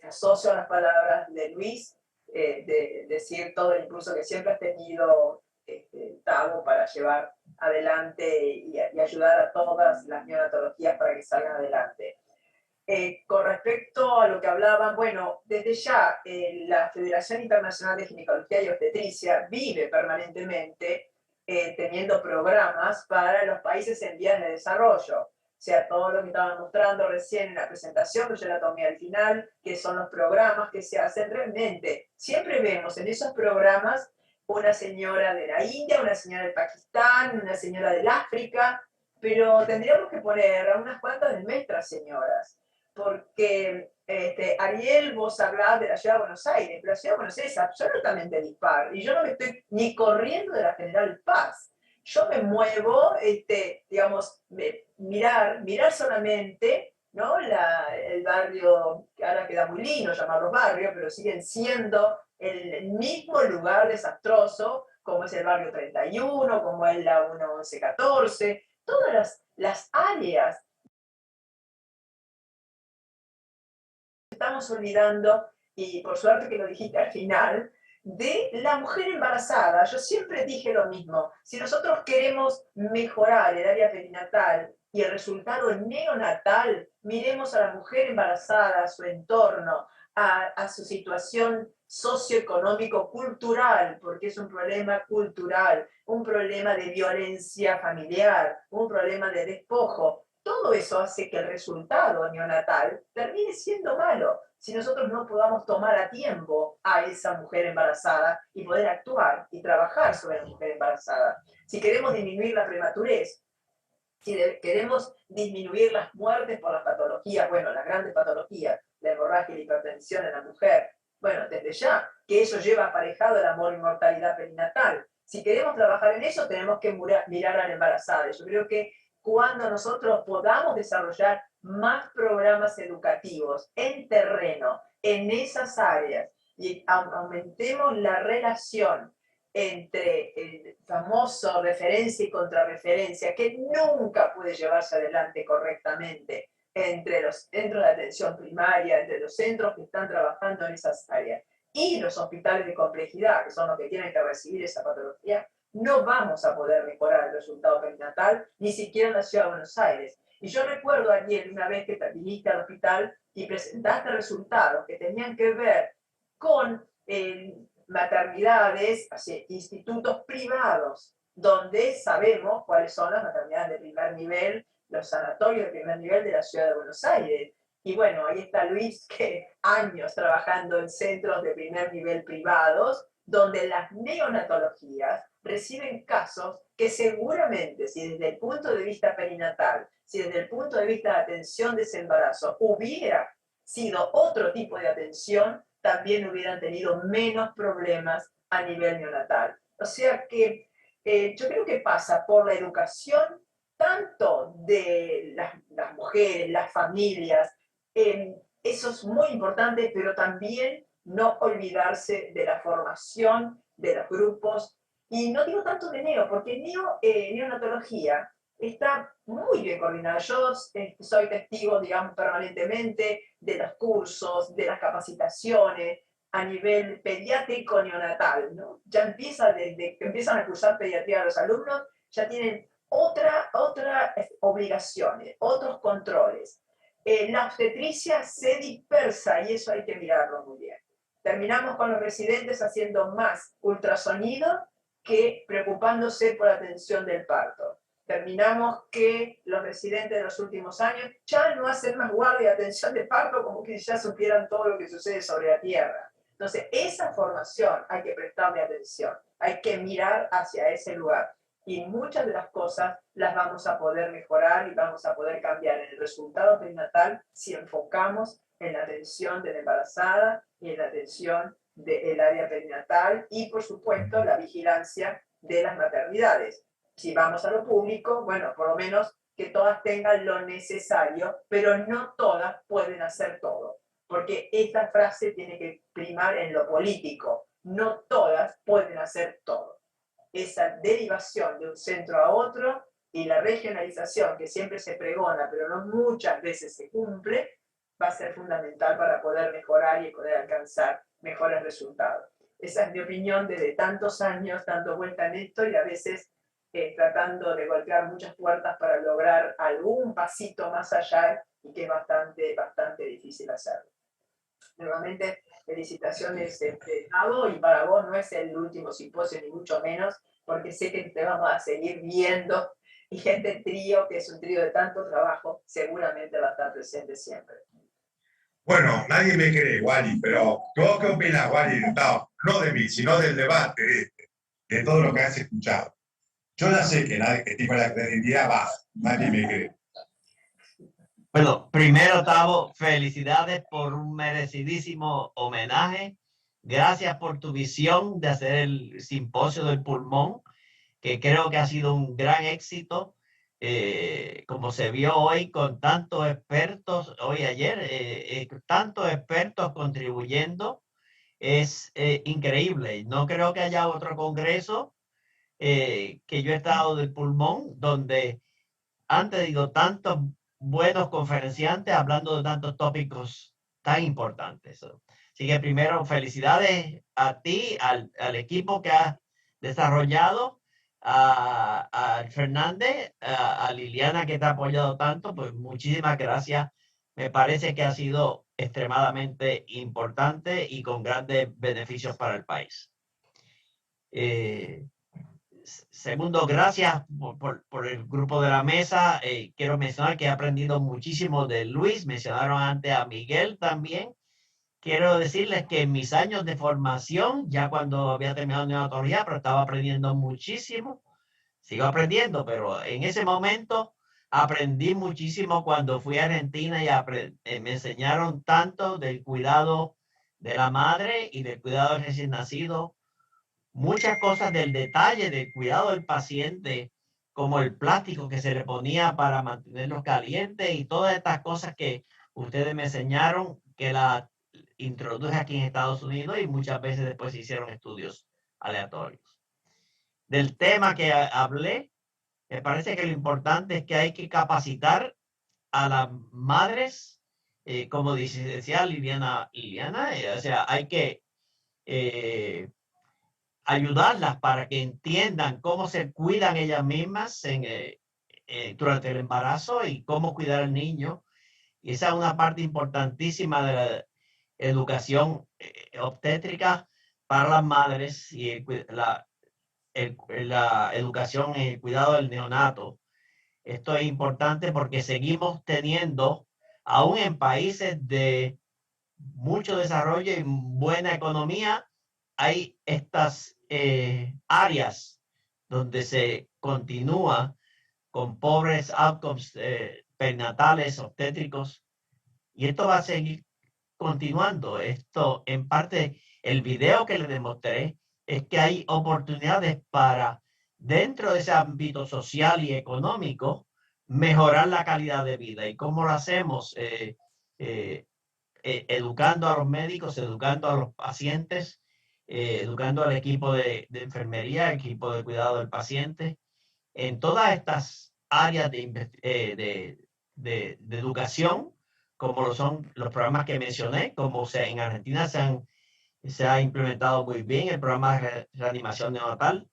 asocio a las palabras de Luis, de decir todo el impulso que siempre has tenido, Tavo, para llevar adelante y ayudar a todas las neonatologías para que salgan adelante. Con respecto a lo que hablaban, bueno, desde ya la Federación Internacional de Ginecología y Obstetricia vive permanentemente teniendo programas para los países en vías de desarrollo. O sea, todo lo que estaban mostrando recién en la presentación, que yo la tomé al final, que son los programas que se hacen realmente. Siempre vemos en esos programas una señora de la India, una señora del Pakistán, una señora del África, pero tendríamos que poner a unas cuantas de nuestras señoras, porque Ariel, vos hablabas de la Ciudad de Buenos Aires, pero la Ciudad de Buenos Aires es absolutamente dispar, y yo no me estoy ni corriendo de la General Paz. Yo me muevo, digamos, mirar solamente, ¿no? El barrio, que ahora queda muy lindo llamarlos barrios, pero siguen siendo el mismo lugar desastroso, como es el barrio 31, como es la 1114, todas las áreas. Estamos olvidando, y por suerte que lo dijiste al final, de la mujer embarazada. Yo siempre dije lo mismo, si nosotros queremos mejorar el área perinatal y el resultado neonatal, miremos a la mujer embarazada, a su entorno, a su situación socioeconómico-cultural, porque es un problema cultural, un problema de violencia familiar, un problema de despojo. Todo eso hace que el resultado neonatal termine siendo malo si nosotros no podamos tomar a tiempo a esa mujer embarazada y poder actuar y trabajar sobre la mujer embarazada. Si queremos disminuir la prematurez, si queremos disminuir las muertes por las patologías, bueno, las grandes patologías, la hemorragia y la hipertensión en la mujer, bueno, desde ya, que eso lleva aparejado la mortalidad perinatal. Si queremos trabajar en eso, tenemos que mirar a la embarazada. Yo creo que cuando nosotros podamos desarrollar más programas educativos en terreno, en esas áreas, y aumentemos la relación entre el famoso referencia y contrarreferencia, que nunca puede llevarse adelante correctamente entre los centros de atención primaria, entre los centros que están trabajando en esas áreas y los hospitales de complejidad, que son los que tienen que recibir esa patología, no vamos a poder mejorar el resultado perinatal, ni siquiera en la Ciudad de Buenos Aires. Y yo recuerdo, Ariel, una vez que viniste al hospital y presentaste resultados que tenían que ver con maternidades, institutos privados, donde sabemos cuáles son las maternidades de primer nivel, los sanatorios de primer nivel de la Ciudad de Buenos Aires. Y bueno, ahí está Luis, que años trabajando en centros de primer nivel privados, donde las neonatologías reciben casos que seguramente, si desde el punto de vista perinatal, si desde el punto de vista de atención de ese embarazo hubiera sido otro tipo de atención, también hubieran tenido menos problemas a nivel neonatal. O sea que yo creo que pasa por la educación tanto de las mujeres, las familias, eso es muy importante, pero también no olvidarse de la formación de los grupos, y no digo tanto de neo, porque neonatología está muy bien coordinada. Yo soy testigo, digamos, permanentemente de los cursos, de las capacitaciones a nivel pediátrico neonatal, ¿no? Ya desde que empiezan a cursar pediatría los alumnos, ya tienen otras obligaciones, otros controles. La obstetricia se dispersa y eso hay que mirarlo muy bien. Terminamos con los residentes haciendo más ultrasonido que preocupándose por la atención del parto. Terminamos que los residentes de los últimos años ya no hacen más guardia de atención de parto, como que ya supieran todo lo que sucede sobre la tierra. Entonces, esa formación hay que prestarle atención, hay que mirar hacia ese lugar. Y muchas de las cosas las vamos a poder mejorar y vamos a poder cambiar en el resultado perinatal si enfocamos en la atención de la embarazada y en la atención del área perinatal y, por supuesto, la vigilancia de las maternidades. Si vamos a lo público, bueno, por lo menos que todas tengan lo necesario, pero no todas pueden hacer todo, porque esta frase tiene que primar en lo político. No todas pueden hacer todo. Esa derivación de un centro a otro y la regionalización que siempre se pregona, pero no muchas veces se cumple, va a ser fundamental para poder mejorar y poder alcanzar mejores resultados. Esa es mi opinión desde tantos años, dando vuelta en esto y a veces tratando de golpear muchas puertas para lograr algún pasito más allá y que es bastante difícil hacerlo. Nuevamente, felicitaciones, Gabo, y para vos no es el último simposio ni mucho menos, porque sé que te vamos a seguir viendo y este trío, que es un trío de tanto trabajo, seguramente va a estar presente siempre. Bueno, nadie me cree, Wally, pero ¿vos qué opinas, Wally? No de mí, sino del debate, de todo lo que has escuchado. Yo ya sé que tipo la credibilidad baja, nadie me cree. Bueno, primero, Tavo, felicidades por un merecidísimo homenaje. Gracias por tu visión de hacer el simposio del pulmón, que creo que ha sido un gran éxito. Como se vio hoy con tantos expertos, ayer, tantos expertos contribuyendo, es increíble. No creo que haya otro congreso que yo he estado del pulmón donde han tenido tantos buenos conferenciantes hablando de tantos tópicos tan importantes. Así que primero, felicidades a ti, al equipo que has desarrollado, a Fernández, a Liliana que te ha apoyado tanto, pues muchísimas gracias. Me parece que ha sido extremadamente importante y con grandes beneficios para el país. Segundo, gracias por el grupo de la mesa. Quiero mencionar que he aprendido muchísimo de Luis. Mencionaron antes a Miguel también. Quiero decirles que en mis años de formación, ya cuando había terminado neonatología, pero estaba aprendiendo muchísimo. Sigo aprendiendo, pero en ese momento aprendí muchísimo cuando fui a Argentina y me enseñaron tanto del cuidado de la madre y del cuidado del recién nacido. Muchas cosas del detalle del cuidado del paciente, como el plástico que se le ponía para mantenerlos calientes y todas estas cosas que ustedes me enseñaron, que la introduje aquí en Estados Unidos y muchas veces después se hicieron estudios aleatorios. Del tema que hablé, me parece que lo importante es que hay que capacitar a las madres, como decía Liliana, o sea, hay que ayudarlas para que entiendan cómo se cuidan ellas mismas durante el embarazo y cómo cuidar al niño. Y esa es una parte importantísima de la educación obstétrica para las madres y la educación en el cuidado del neonato. Esto es importante porque seguimos teniendo, aún en países de mucho desarrollo y buena economía, hay estas áreas donde se continúa con pobres outcomes perinatales, obstétricos, y esto va a seguir continuando. Esto, en parte, el video que les demostré es que hay oportunidades para, dentro de ese ámbito social y económico, mejorar la calidad de vida. ¿Y cómo lo hacemos? Educando a los médicos, educando a los pacientes, educando al equipo de enfermería, equipo de cuidado del paciente, en todas estas áreas de educación, como lo son los programas que mencioné, como en Argentina se ha implementado muy bien el programa de reanimación neonatal,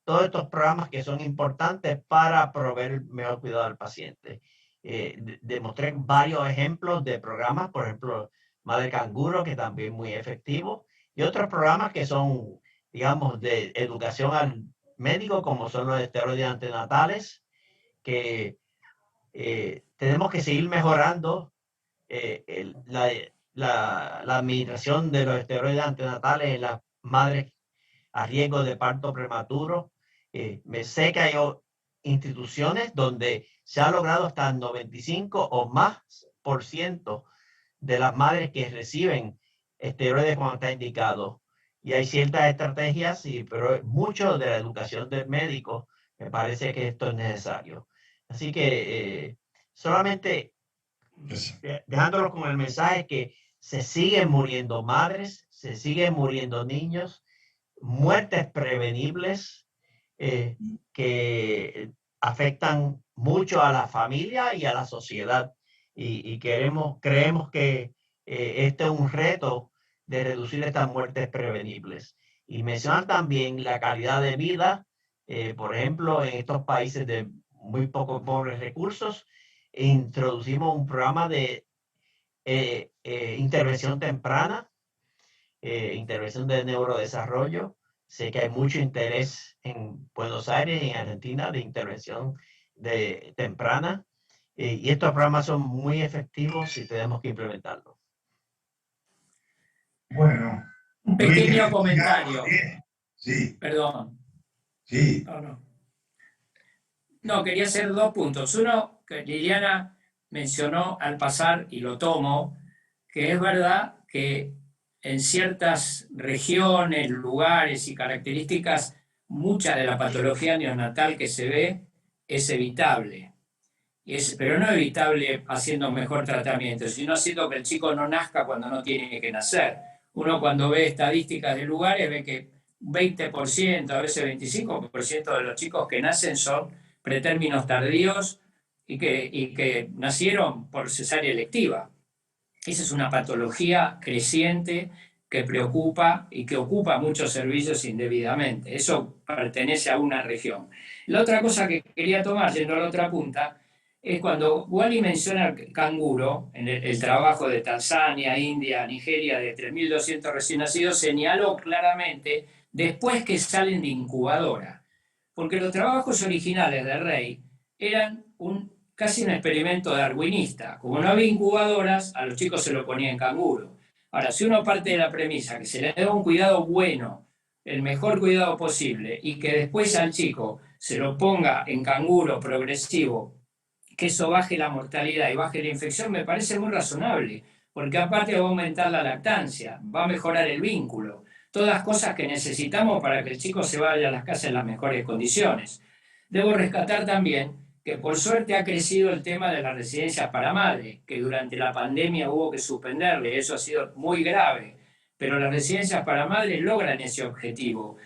todos estos programas que son importantes para proveer el mejor cuidado al paciente. Demostré varios ejemplos de programas, por ejemplo, Madre Canguro, que también es muy efectivo, y otros programas que son, digamos, de educación al médico, como son los esteroides antenatales, que tenemos que seguir mejorando la administración de los esteroides antenatales en las madres a riesgo de parto prematuro. Me sé que hay instituciones donde se ha logrado hasta el 95 o más % de las madres que reciben esteroides cuando está indicado. Y hay ciertas estrategias, pero mucho de la educación del médico me parece que esto es necesario. Así que solamente dejándolo con el mensaje que se siguen muriendo madres, se siguen muriendo niños, muertes prevenibles que afectan mucho a la familia y a la sociedad. Y creemos que este es un reto de reducir estas muertes prevenibles. Y mencionar también la calidad de vida, por ejemplo, en estos países de muy pocos pobres recursos, introducimos un programa de intervención temprana, intervención de neurodesarrollo. Sé que hay mucho interés en Buenos Aires y en Argentina de intervención temprana. Y estos programas son muy efectivos y tenemos que implementarlos. Bueno. Un pequeño comentario. Sí. Perdón. Sí. No, quería hacer 2 puntos. Uno, que Liliana mencionó al pasar, y lo tomo, que es verdad que en ciertas regiones, lugares y características, mucha de la patología neonatal que se ve es evitable. Pero no evitable haciendo mejor tratamiento, sino haciendo que el chico no nazca cuando no tiene que nacer. Uno cuando ve estadísticas de lugares ve que 20%, a veces 25% de los chicos que nacen son pretérminos tardíos y que nacieron por cesárea electiva. Esa es una patología creciente que preocupa y que ocupa muchos servicios indebidamente. Eso pertenece a una región. La otra cosa que quería tomar, yendo a la otra punta, es cuando Wally menciona el canguro, en el trabajo de Tanzania, India, Nigeria, de 3.200 recién nacidos, señaló claramente después que salen de incubadora. Porque los trabajos originales de Rey eran casi un experimento darwinista. Como no había incubadoras, a los chicos se lo ponía en canguro. Ahora, si uno parte de la premisa que se le da un cuidado bueno, el mejor cuidado posible, y que después al chico se lo ponga en canguro progresivo, que eso baje la mortalidad y baje la infección, me parece muy razonable, porque aparte va a aumentar la lactancia, va a mejorar el vínculo, todas cosas que necesitamos para que el chico se vaya a las casas en las mejores condiciones. Debo rescatar también que por suerte ha crecido el tema de las residencias para madres, que durante la pandemia hubo que suspenderle, eso ha sido muy grave, pero las residencias para madres logran ese objetivo,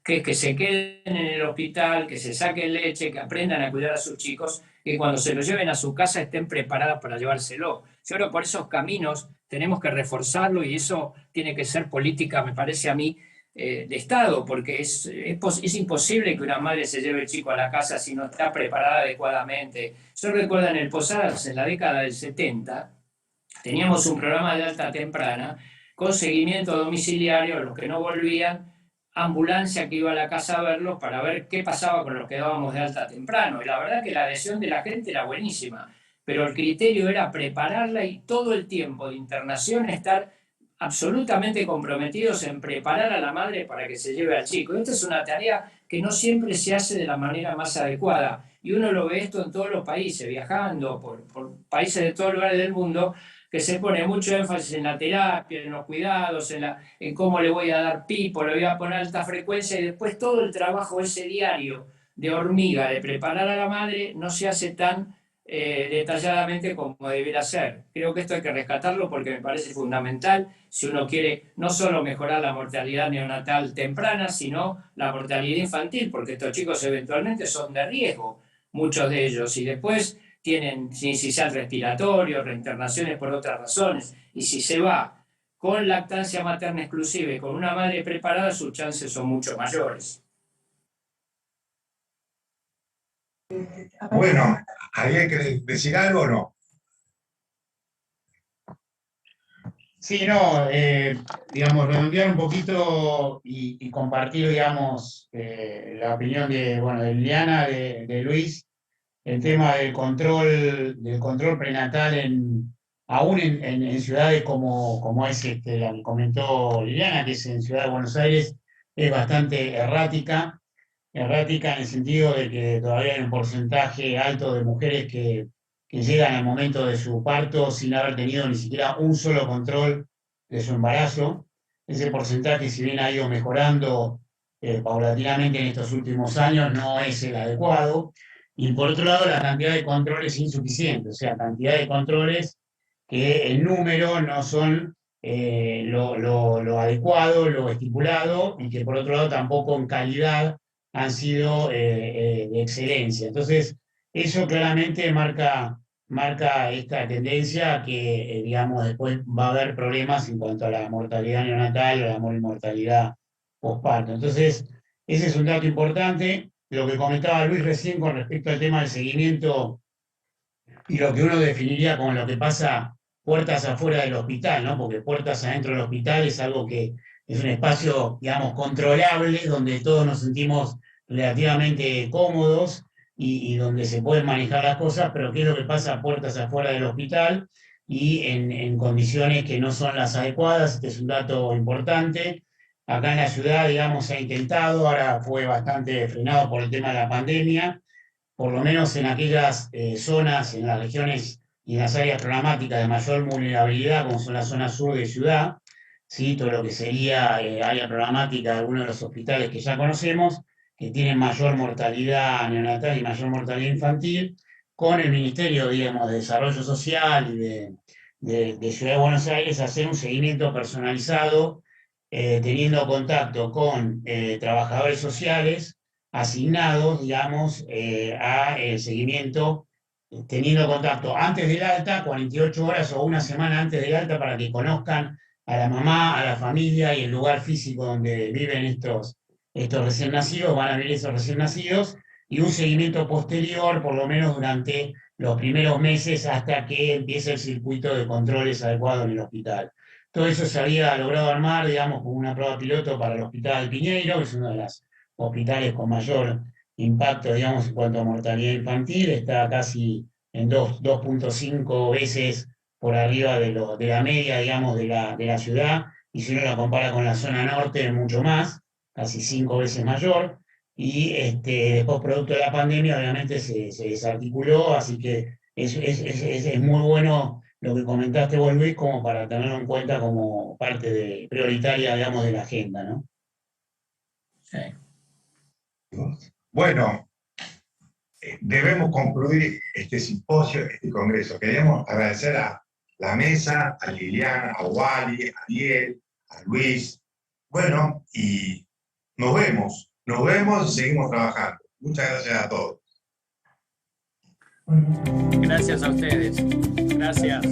que se queden en el hospital, que se saquen leche, que aprendan a cuidar a sus chicos, que cuando se lo lleven a su casa estén preparadas para llevárselo. Yo creo que por esos caminos tenemos que reforzarlo y eso tiene que ser política, me parece a mí, de Estado, porque es imposible que una madre se lleve el chico a la casa si no está preparada adecuadamente. Yo recuerdo en el Posadas, en la década del 70, teníamos un programa de alta temprana con seguimiento domiciliario, los que no volvían, ambulancia que iba a la casa a verlos para ver qué pasaba con los que dábamos de alta temprano. Y la verdad que la adhesión de la gente era buenísima, pero el criterio era prepararla y todo el tiempo de internación estar absolutamente comprometidos en preparar a la madre para que se lleve al chico. Esta es una tarea que no siempre se hace de la manera más adecuada. Y uno lo ve esto en todos los países, viajando por países de todos lugares del mundo, que se pone mucho énfasis en la terapia, en los cuidados, en cómo le voy a dar pipo, le voy a poner alta frecuencia, y después todo el trabajo ese diario de hormiga, de preparar a la madre, no se hace tan detalladamente como debiera ser. Creo que esto hay que rescatarlo porque me parece fundamental si uno quiere no solo mejorar la mortalidad neonatal temprana, sino la mortalidad infantil, porque estos chicos eventualmente son de riesgo, muchos de ellos, y después tienen insuficiencia respiratoria, reinternaciones por otras razones, y si se va con lactancia materna exclusiva y con una madre preparada, sus chances son mucho mayores. Bueno, ¿alguien quiere decir algo o no? Sí, no, digamos, redondear un poquito y compartir, digamos, la opinión de Liliana, de Luis, el tema del control prenatal aún en ciudades como es la que comentó Liliana, que es en Ciudad de Buenos Aires, es bastante errática en el sentido de que todavía hay un porcentaje alto de mujeres que llegan al momento de su parto sin haber tenido ni siquiera un solo control de su embarazo. Ese porcentaje, si bien ha ido mejorando paulatinamente en estos últimos años, no es el adecuado. Y por otro lado, la cantidad de controles es insuficiente, o sea, cantidad de controles que en número no son lo adecuado, lo estipulado, y que por otro lado tampoco en calidad han sido de excelencia. Entonces, eso claramente marca esta tendencia que, digamos, después va a haber problemas en cuanto a la mortalidad neonatal o la mortalidad posparto. Entonces, ese es un dato importante. Lo que comentaba Luis recién con respecto al tema del seguimiento y lo que uno definiría como lo que pasa puertas afuera del hospital, ¿no? Porque puertas adentro del hospital es algo que es un espacio, digamos, controlable, donde todos nos sentimos relativamente cómodos y donde se pueden manejar las cosas, pero ¿qué es lo que pasa a puertas afuera del hospital y en condiciones que no son las adecuadas? Este es un dato importante. Acá en la ciudad, digamos, se ha intentado, ahora fue bastante frenado por el tema de la pandemia, por lo menos en aquellas zonas, en las regiones y en las áreas programáticas de mayor vulnerabilidad, como son la zona sur de ciudad, ¿sí? Todo lo que sería área programática de algunos de los hospitales que ya conocemos, que tienen mayor mortalidad neonatal y mayor mortalidad infantil, con el Ministerio, digamos, de Desarrollo Social y de Ciudad de Buenos Aires, hacer un seguimiento personalizado, teniendo contacto con trabajadores sociales asignados, digamos, a el seguimiento teniendo contacto antes del alta, 48 horas o una semana antes del alta, para que conozcan a la mamá, a la familia y el lugar físico donde viven estos recién nacidos, van a vivir esos recién nacidos, y un seguimiento posterior, por lo menos durante los primeros meses, hasta que empiece el circuito de controles adecuado en el hospital. Todo eso se había logrado armar, digamos, como una prueba piloto para el Hospital Piñeiro, que es uno de los hospitales con mayor impacto, digamos, en cuanto a mortalidad infantil, está casi en 2.5 veces por arriba de la media, digamos, de la ciudad, y si uno la compara con la zona norte, mucho más, casi 5 veces mayor, y después, producto de la pandemia, obviamente se desarticuló, así que es muy bueno lo que comentaste vos, Luis, como para tenerlo en cuenta como parte prioritaria, digamos, de la agenda, ¿no? Sí. Bueno, debemos concluir este simposio, este congreso. Queremos agradecer a la mesa, a Liliana, a Wally, a Ariel, a Luis. Bueno, y nos vemos y seguimos trabajando. Muchas gracias a todos. Gracias a ustedes. Gracias.